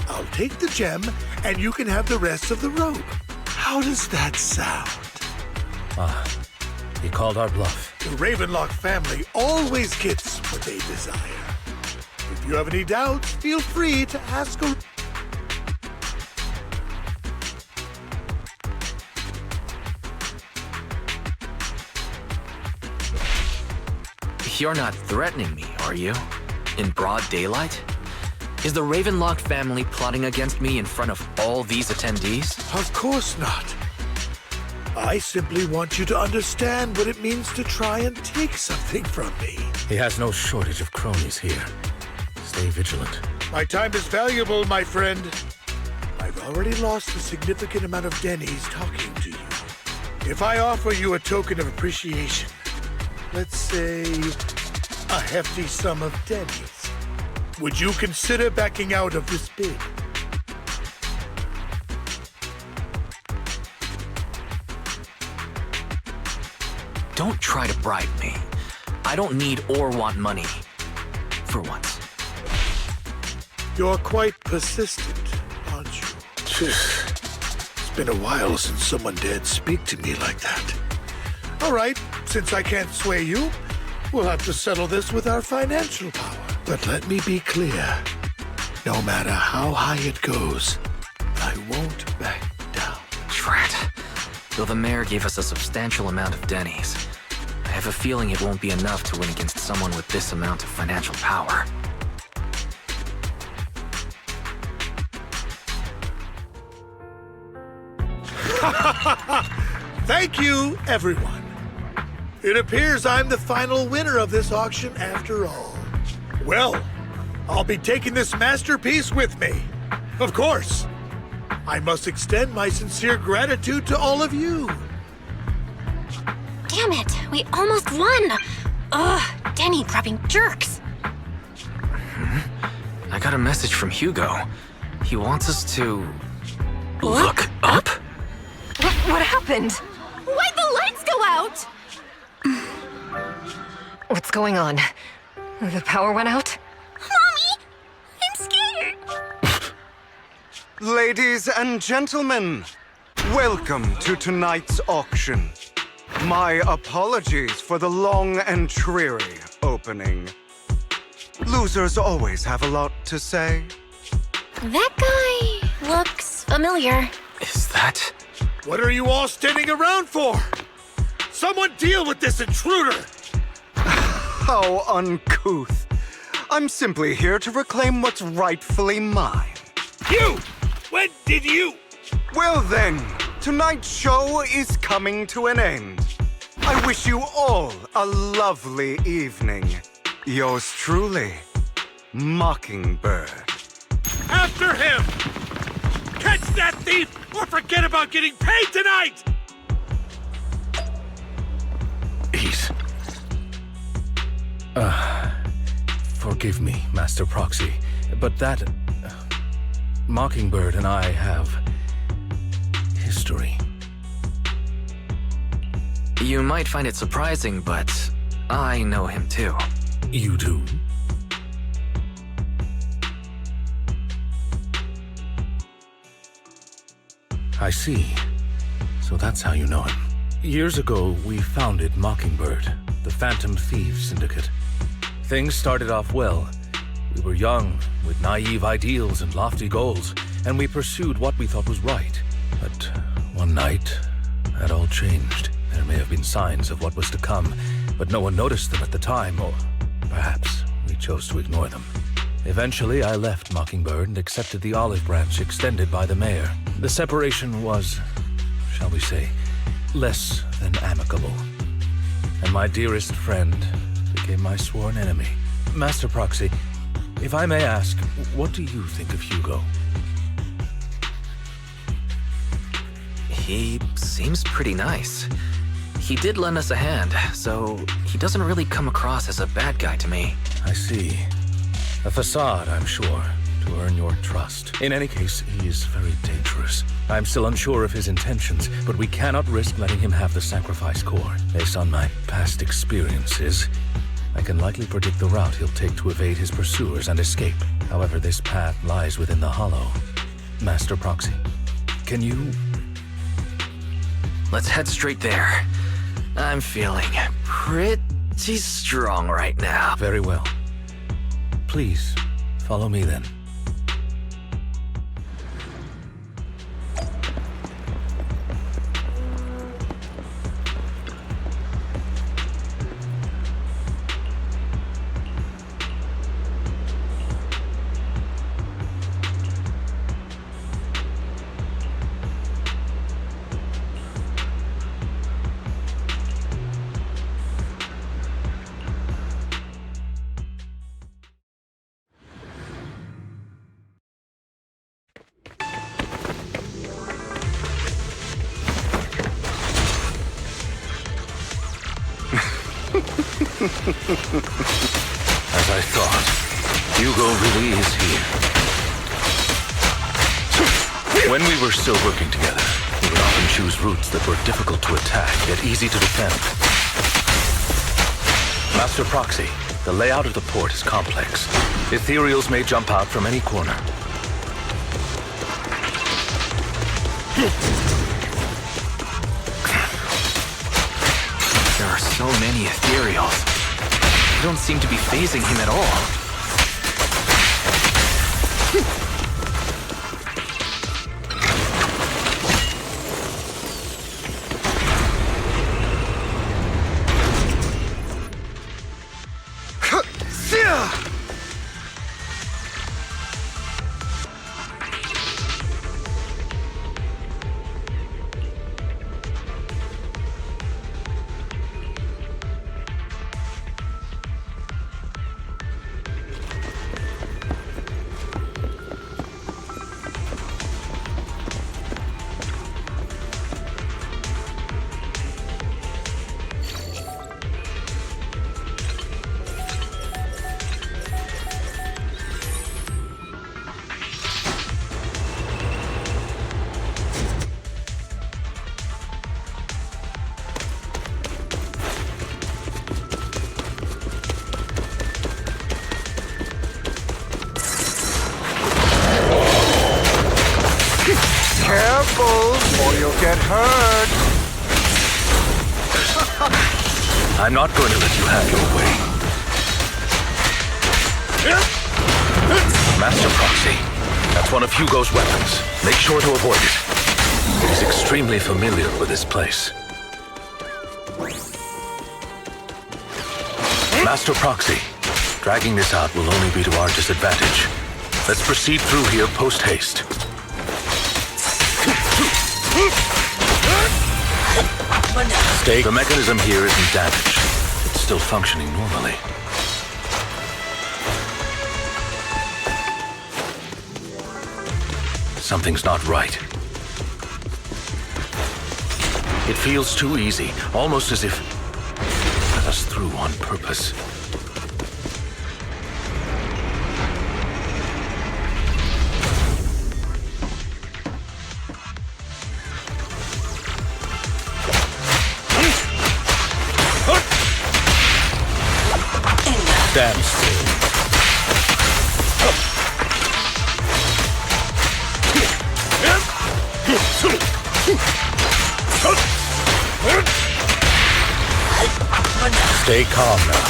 I'll take the gem and you can have the rest of the robe. How does that sound? He called our bluff. The Ravenlock family always gets what they desire. If you have any doubts, feel free to ask a... You're not threatening me, are you? In broad daylight? Is the Ravenlock family plotting against me in front of all these attendees? Of course not. I simply want you to understand what it means to try and take something from me. He has no shortage of cronies here. Stay vigilant. My time is valuable, my friend. I've already lost a significant amount of dennies talking to you. If I offer you a token of appreciation, let's say a hefty sum of dennies, would you consider backing out of this bid? Don't try to bribe me. I don't need or want money. For once. You're quite persistent, aren't you? It's been a while since someone dared speak to me like that. All right, since I can't sway you, we'll have to settle this with our financial power. But let me be clear. No matter how high it goes, I won't back down. Drat. Though the mayor gave us a substantial amount of Denny's, I have a feeling it won't be enough to win against someone with this amount of financial power. Thank you, everyone. It appears I'm the final winner of this auction after all. Well, I'll be taking this masterpiece with me. Of course. I must extend my sincere gratitude to all of you. Damn it, we almost won! Ugh, Denny grabbing jerks. I got a message from Hugo. He wants us to... look up? What happened? Why'd the lights go out? What's going on? The power went out? Mommy, I'm scared. Ladies and gentlemen, welcome to tonight's auction. My apologies for the long and dreary opening. Losers always have a lot to say. That guy looks familiar. Is that... What are you all standing around for? Someone deal with this intruder! How uncouth. I'm simply here to reclaim what's rightfully mine. You! When did you? Well then, tonight's show is coming to an end. I wish you all a lovely evening. Yours truly, Mockingbird. After him! Catch that thief or forget about getting paid tonight! He's... Forgive me, Master Proxy, but that... Mockingbird and I have... history. You might find it surprising, but I know him too. You do? I see. So that's how you know him. Years ago, we founded Mockingbird, the Phantom Thieves Syndicate. Things started off well. We were young, with naive ideals and lofty goals, and we pursued what we thought was right. But one night, that all changed. There may have been signs of what was to come, but no one noticed them at the time, or perhaps we chose to ignore them. Eventually, I left Mockingbird and accepted the olive branch extended by the mayor. The separation was, shall we say, less than amicable. And my dearest friend became my sworn enemy. Master Proxy, if I may ask, what do you think of Hugo? He seems pretty nice. He did lend us a hand, so he doesn't really come across as a bad guy to me. I see. A facade, I'm sure, to earn your trust. In any case, he is very dangerous. I'm still unsure of his intentions, but we cannot risk letting him have the sacrifice core. Based on my past experiences, I can likely predict the route he'll take to evade his pursuers and escape. However, this path lies within the Hollow. Master Proxy, can you... Let's head straight there. I'm feeling pretty strong right now. Very well. Please, follow me then. As I thought, Hugo really is here. When we were still working together, we would often choose routes that were difficult to attack, yet easy to defend. Master Proxy, the layout of the port is complex. Ethereals may jump out from any corner. There are so many ethereals. They don't seem to be phasing him at all. Or you'll get hurt. I'm not going to let you have your way. Master Proxy, that's one of Hugo's weapons. Make sure to avoid it. He's extremely familiar with this place. Master Proxy, dragging this out will only be to our disadvantage. Let's proceed through here post-haste. The mechanism here isn't damaged. It's still functioning normally. Something's not right. It feels too easy, almost as if it let us through on purpose. Stand still. Stay calm now.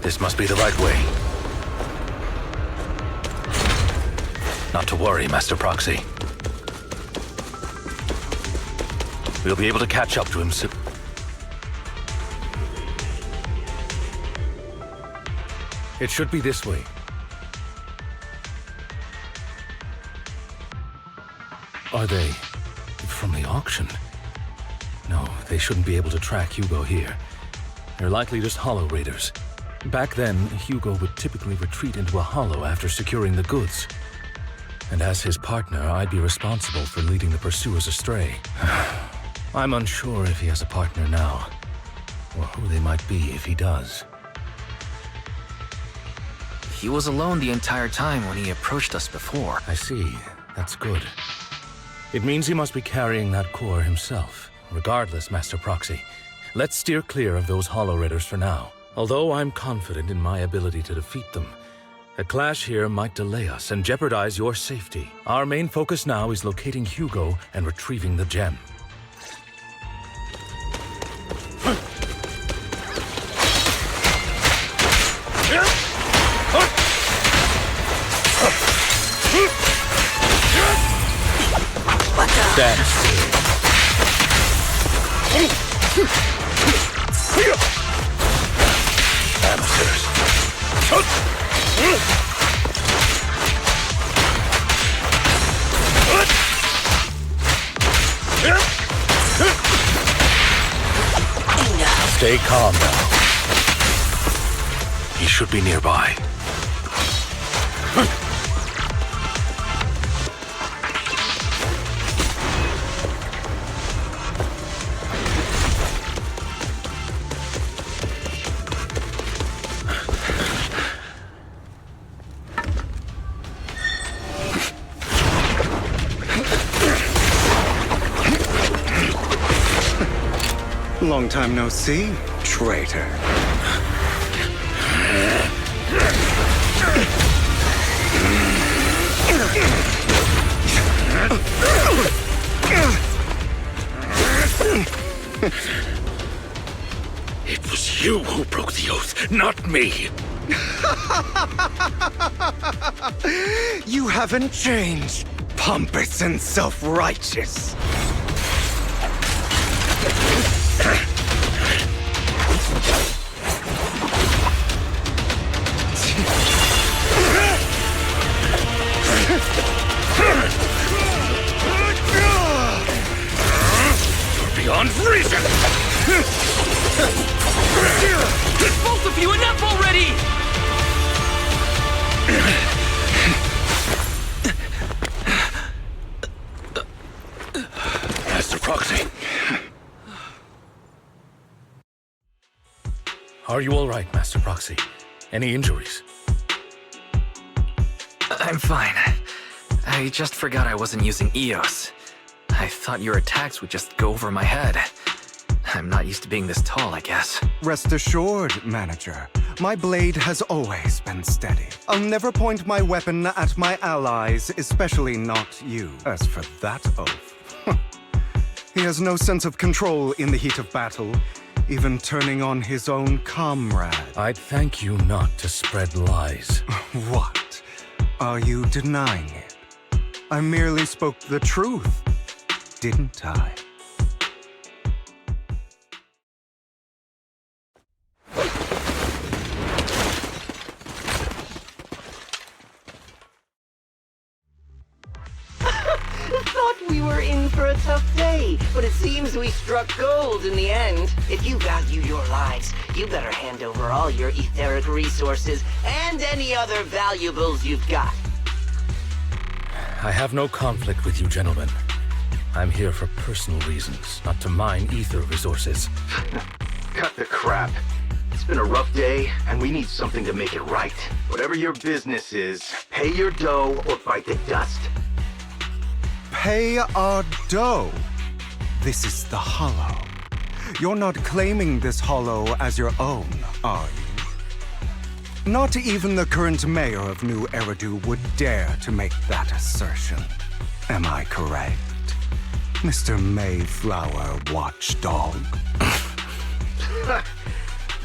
This must be the right way. Not to worry, Master Proxy. We'll be able to catch up to him soon. It should be this way. Are they from the auction? No, they shouldn't be able to track Hugo here. They're likely just hollow raiders. Back then, Hugo would typically retreat into a hollow after securing the goods. And as his partner, I'd be responsible for leading the pursuers astray. I'm unsure if he has a partner now, or who they might be if he does. He was alone the entire time when he approached us before. I see. That's good. It means he must be carrying that core himself. Regardless, Master Proxy, let's steer clear of those hollow raiders for now. Although I'm confident in my ability to defeat them, a clash here might delay us and jeopardize your safety. Our main focus now is locating Hugo and retrieving the gem. Stand still. Amateurs. Stay calm now. He should be nearby. Long time no see, traitor. It was you who broke the oath, not me. You haven't changed, pompous and self-righteous. You're beyond reason! Both of you, enough already! Master Proxy. Are you all right, Master Proxy? Any injuries? I'm fine. I just forgot I wasn't using EOS. I thought your attacks would just go over my head. I'm not used to being this tall, I guess. Rest assured, Manager. My blade has always been steady. I'll never point my weapon at my allies, especially not you. As for that oath, he has no sense of control in the heat of battle, even turning on his own comrade. I'd thank you not to spread lies. What? Are you denying it? I merely spoke the truth, didn't I? Thought we were in for a tough day, but it seems we struck gold in the end. If you value your lives, you better hand over all your etheric resources and any other valuables you've got. I have no conflict with you, gentlemen. I'm here for personal reasons, not to mine ether resources. Cut the crap. It's been a rough day, and we need something to make it right. Whatever your business is, pay your dough or bite the dust. Pay our dough. This is the Hollow. You're not claiming this Hollow as your own, are you? Not even the current mayor of New Eridu would dare to make that assertion. Am I correct, Mr. Mayflower Watchdog?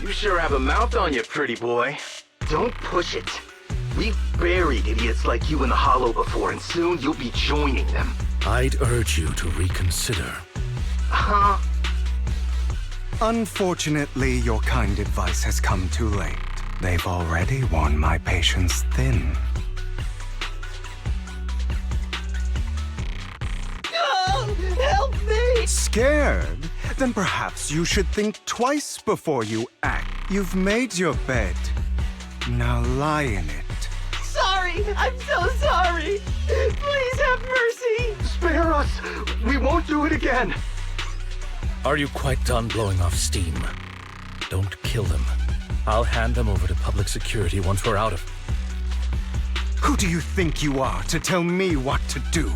You sure have a mouth on you, pretty boy. Don't push it. We've buried idiots like you in the Hollow before, and soon you'll be joining them. I'd urge you to reconsider. Huh? Unfortunately, your kind advice has come too late. They've already worn my patience thin. Oh, help me! Scared? Then perhaps you should think twice before you act. You've made your bed. Now lie in it. Sorry! I'm so sorry! Please have mercy! Spare us! We won't do it again! Are you quite done blowing off steam? Don't kill them. I'll hand them over to public security once we're out of... Who do you think you are to tell me what to do?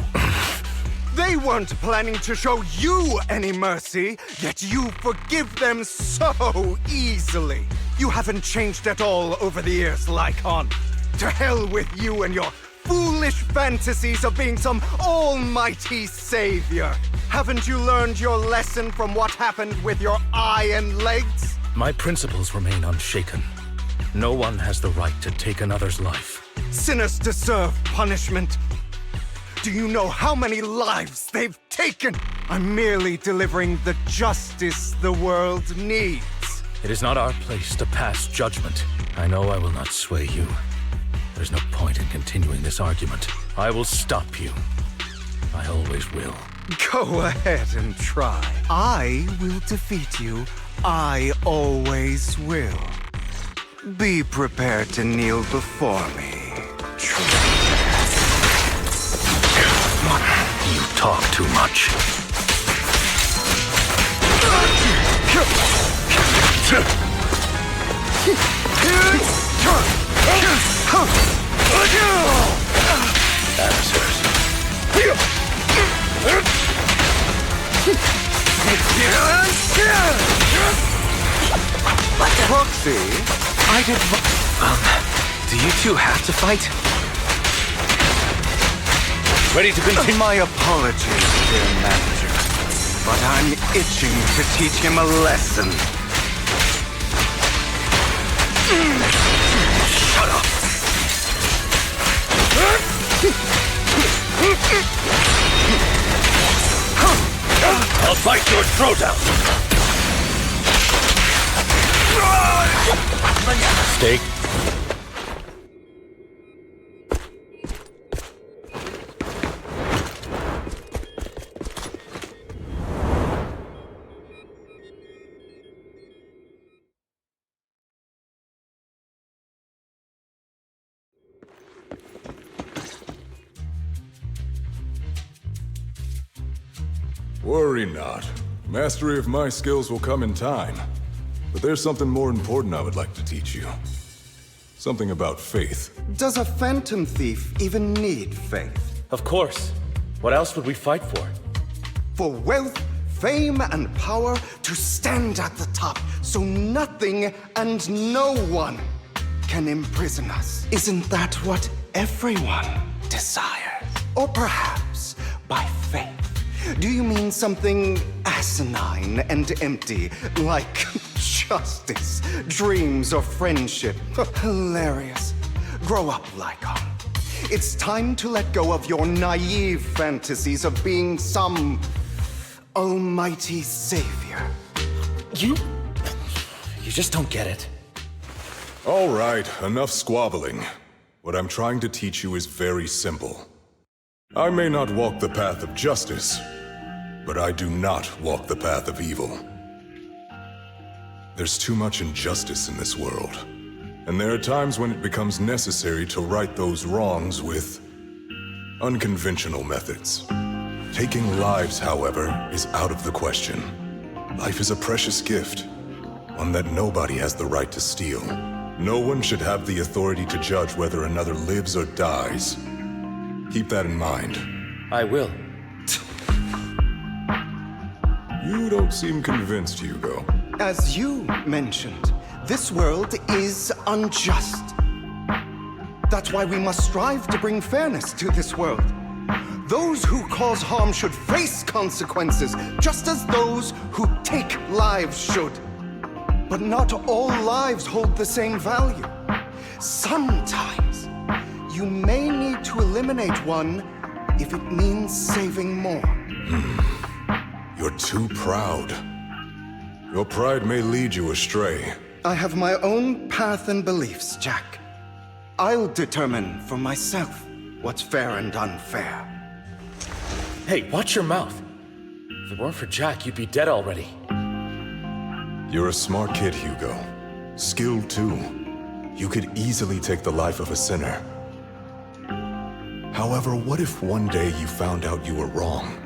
They weren't planning to show you any mercy, yet you forgive them so easily. You haven't changed at all over the years, Lycon. To hell with you and your foolish fantasies of being some almighty savior. Haven't you learned your lesson from what happened with your eye and legs? My principles remain unshaken. No one has the right to take another's life. Sinners deserve punishment. Do you know how many lives they've taken? I'm merely delivering the justice the world needs. It is not our place to pass judgment. I know I will not sway you. There's no point in continuing this argument. I will stop you. I always will. Go ahead and try. I will defeat you. I always will. Be prepared to kneel before me. You talk too much. Adversaries. see. I'd do you two have to fight? Ready to continue? My apologies, dear manager, but I'm itching to teach him a lesson. Shut up! I'll bite your throat out! Steak. Worry not. Mastery of my skills will come in time. But there's something more important I would like to teach you. Something about faith. Does a phantom thief even need faith? Of course. What else would we fight for? For wealth, fame, and power to stand at the top, so nothing and no one can imprison us. Isn't that what everyone desires? Or perhaps by faith? Do you mean something asinine and empty, like justice, dreams, or friendship? Hilarious. Grow up, Lycon. It's time to let go of your naive fantasies of being some almighty savior. You just don't get it. All right, enough squabbling. What I'm trying to teach you is very simple. I may not walk the path of justice, but I do not walk the path of evil. There's too much injustice in this world, and there are times when it becomes necessary to right those wrongs with unconventional methods. Taking lives, however, is out of the question. Life is a precious gift, one that nobody has the right to steal. No one should have the authority to judge whether another lives or dies. Keep that in mind. I will. You don't seem convinced, Hugo. As you mentioned, this world is unjust. That's why we must strive to bring fairness to this world. Those who cause harm should face consequences, just as those who take lives should. But not all lives hold the same value. Sometimes, you may need to eliminate one if it means saving more. You're too proud. Your pride may lead you astray. I have my own path and beliefs, Jack. I'll determine for myself what's fair and unfair. Hey, watch your mouth. If it weren't for Jack, you'd be dead already. You're a smart kid, Hugo. Skilled too. You could easily take the life of a sinner. However, what if one day you found out you were wrong?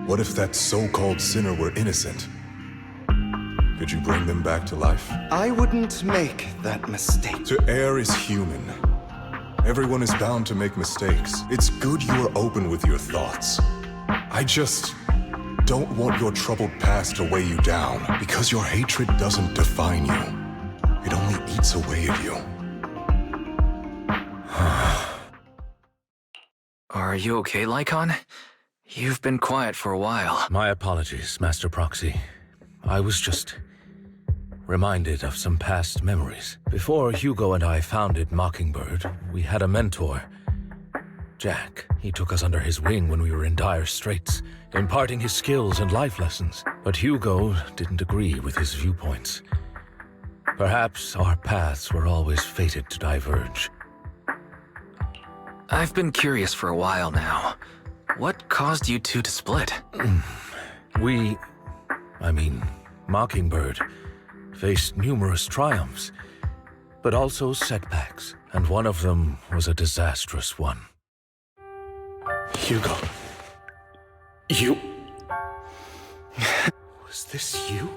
What if that so-called sinner were innocent? Could you bring them back to life? I wouldn't make that mistake. To err is human. Everyone is bound to make mistakes. It's good you are open with your thoughts. I just don't want your troubled past to weigh you down, because your hatred doesn't define you. It only eats away at you. Are you okay, Lycon? You've been quiet for a while. My apologies, Master Proxy. I was just reminded of some past memories. Before Hugo and I founded Mockingbird, we had a mentor, Jack. He took us under his wing when we were in dire straits, imparting his skills and life lessons. But Hugo didn't agree with his viewpoints. Perhaps our paths were always fated to diverge. I've been curious for a while now. What caused you two to split? Mockingbird faced numerous triumphs, but also setbacks, and one of them was a disastrous one. Hugo. You... Was this you?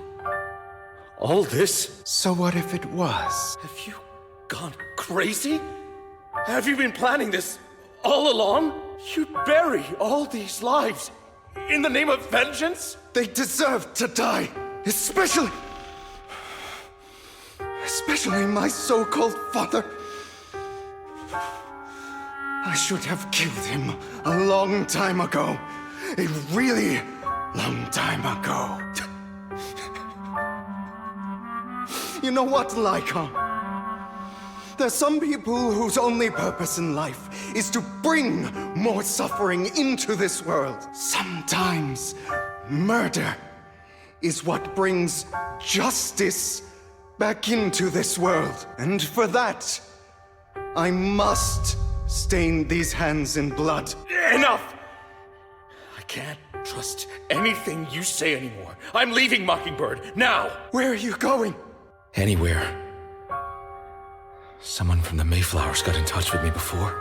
All this? So what if it was? Have you gone crazy? Have you been planning this all along? You'd bury all these lives in the name of vengeance? They deserve to die, especially... Especially my so-called father. I should have killed him a long time ago. A really long time ago. You know what, Lycon? There's some people whose only purpose in life is to bring more suffering into this world. Sometimes murder is what brings justice back into this world. And for that, I must stain these hands in blood. Enough! I can't trust anything you say anymore. I'm leaving Mockingbird, now! Where are you going? Anywhere. Someone from the Mayflowers got in touch with me before.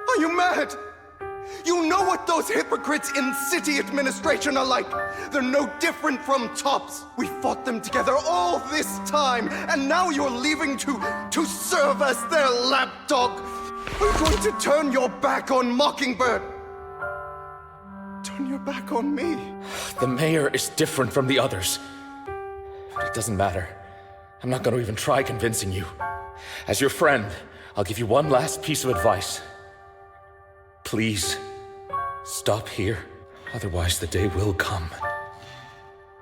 Are you mad? You know what those hypocrites in city administration are like. They're no different from tops. We fought them together all this time, and now you're leaving to serve as their lapdog. Are you going to turn your back on Mockingbird? Turn your back on me? The mayor is different from the others. But it doesn't matter. I'm not going to even try convincing you. As your friend, I'll give you one last piece of advice. Please, stop here. Otherwise, the day will come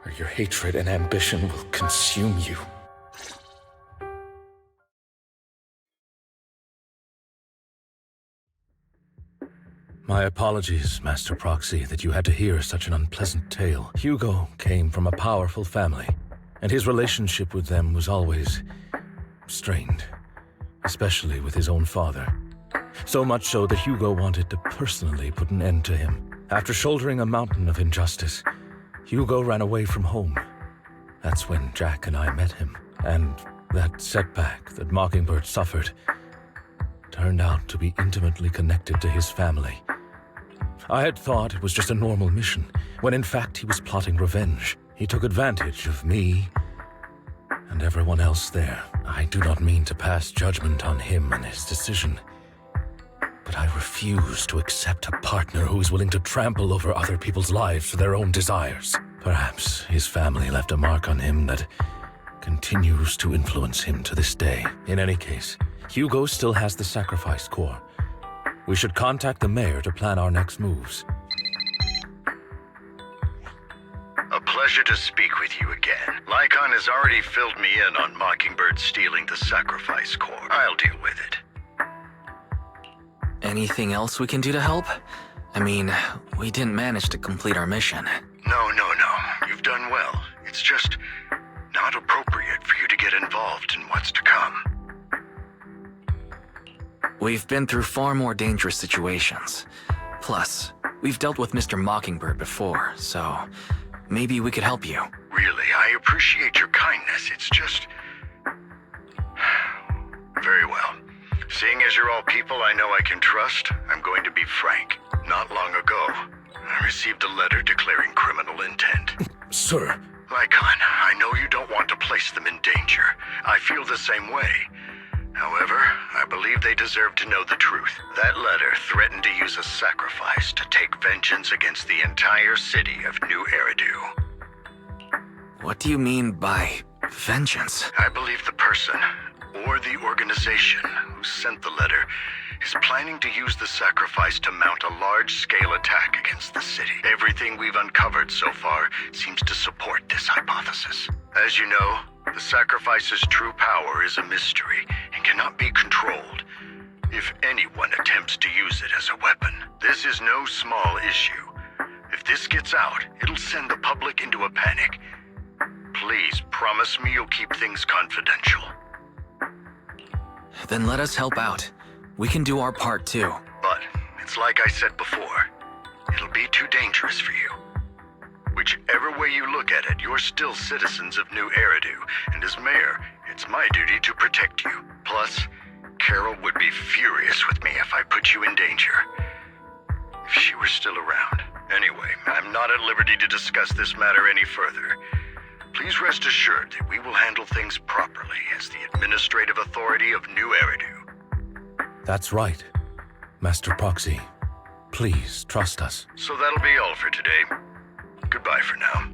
where your hatred and ambition will consume you. My apologies, Master Proxy, that you had to hear such an unpleasant tale. Hugo came from a powerful family, and his relationship with them was always strained, especially with his own father. So much so that Hugo wanted to personally put an end to him. After shouldering a mountain of injustice, Hugo ran away from home. That's when Jack and I met him, and that setback that Mockingbird suffered turned out to be intimately connected to his family. I had thought it was just a normal mission, when in fact he was plotting revenge. He took advantage of me and everyone else there. I do not mean to pass judgment on him and his decision, but I refuse to accept a partner who is willing to trample over other people's lives for their own desires. Perhaps his family left a mark on him that continues to influence him to this day. In any case, Hugo still has the sacrifice core. We should contact the mayor to plan our next moves. A pleasure to speak with you again. Lycon has already filled me in on Mockingbird stealing the sacrifice core. I'll deal with it. Anything else we can do to help? I mean, we didn't manage to complete our mission. No. You've done well. It's just not appropriate for you to get involved in what's to come. We've been through far more dangerous situations. Plus, we've dealt with Mr. Mockingbird before, so maybe we could help you. Really, I appreciate your kindness. It's just... Very well. Seeing as you're all people I know I can trust, I'm going to be frank. Not long ago, I received a letter declaring criminal intent. Sir. Lycon, I know you don't want to place them in danger. I feel the same way. However, I believe they deserve to know the truth. That letter threatened to use a sacrifice to take vengeance against the entire city of New Eridu. What do you mean by vengeance? I believe the person, or the organization, who sent the letter is planning to use the sacrifice to mount a large-scale attack against the city. Everything we've uncovered so far seems to support this hypothesis. As you know, the sacrifice's true power is a mystery and cannot be controlled if anyone attempts to use it as a weapon. This is no small issue. If this gets out, it'll send the public into a panic. Please promise me you'll keep things confidential. Then let us help out. We can do our part too. But it's like I said before, it'll be too dangerous for you. Whichever way you look at it, you're still citizens of New Eridu, and as mayor, it's my duty to protect you. Plus, Carol would be furious with me if I put you in danger. If she were still around. Anyway, I'm not at liberty to discuss this matter any further. Please rest assured that we will handle things properly as the administrative authority of New Eridu. That's right, Master Proxy. Please trust us. So that'll be all for today. Goodbye for now.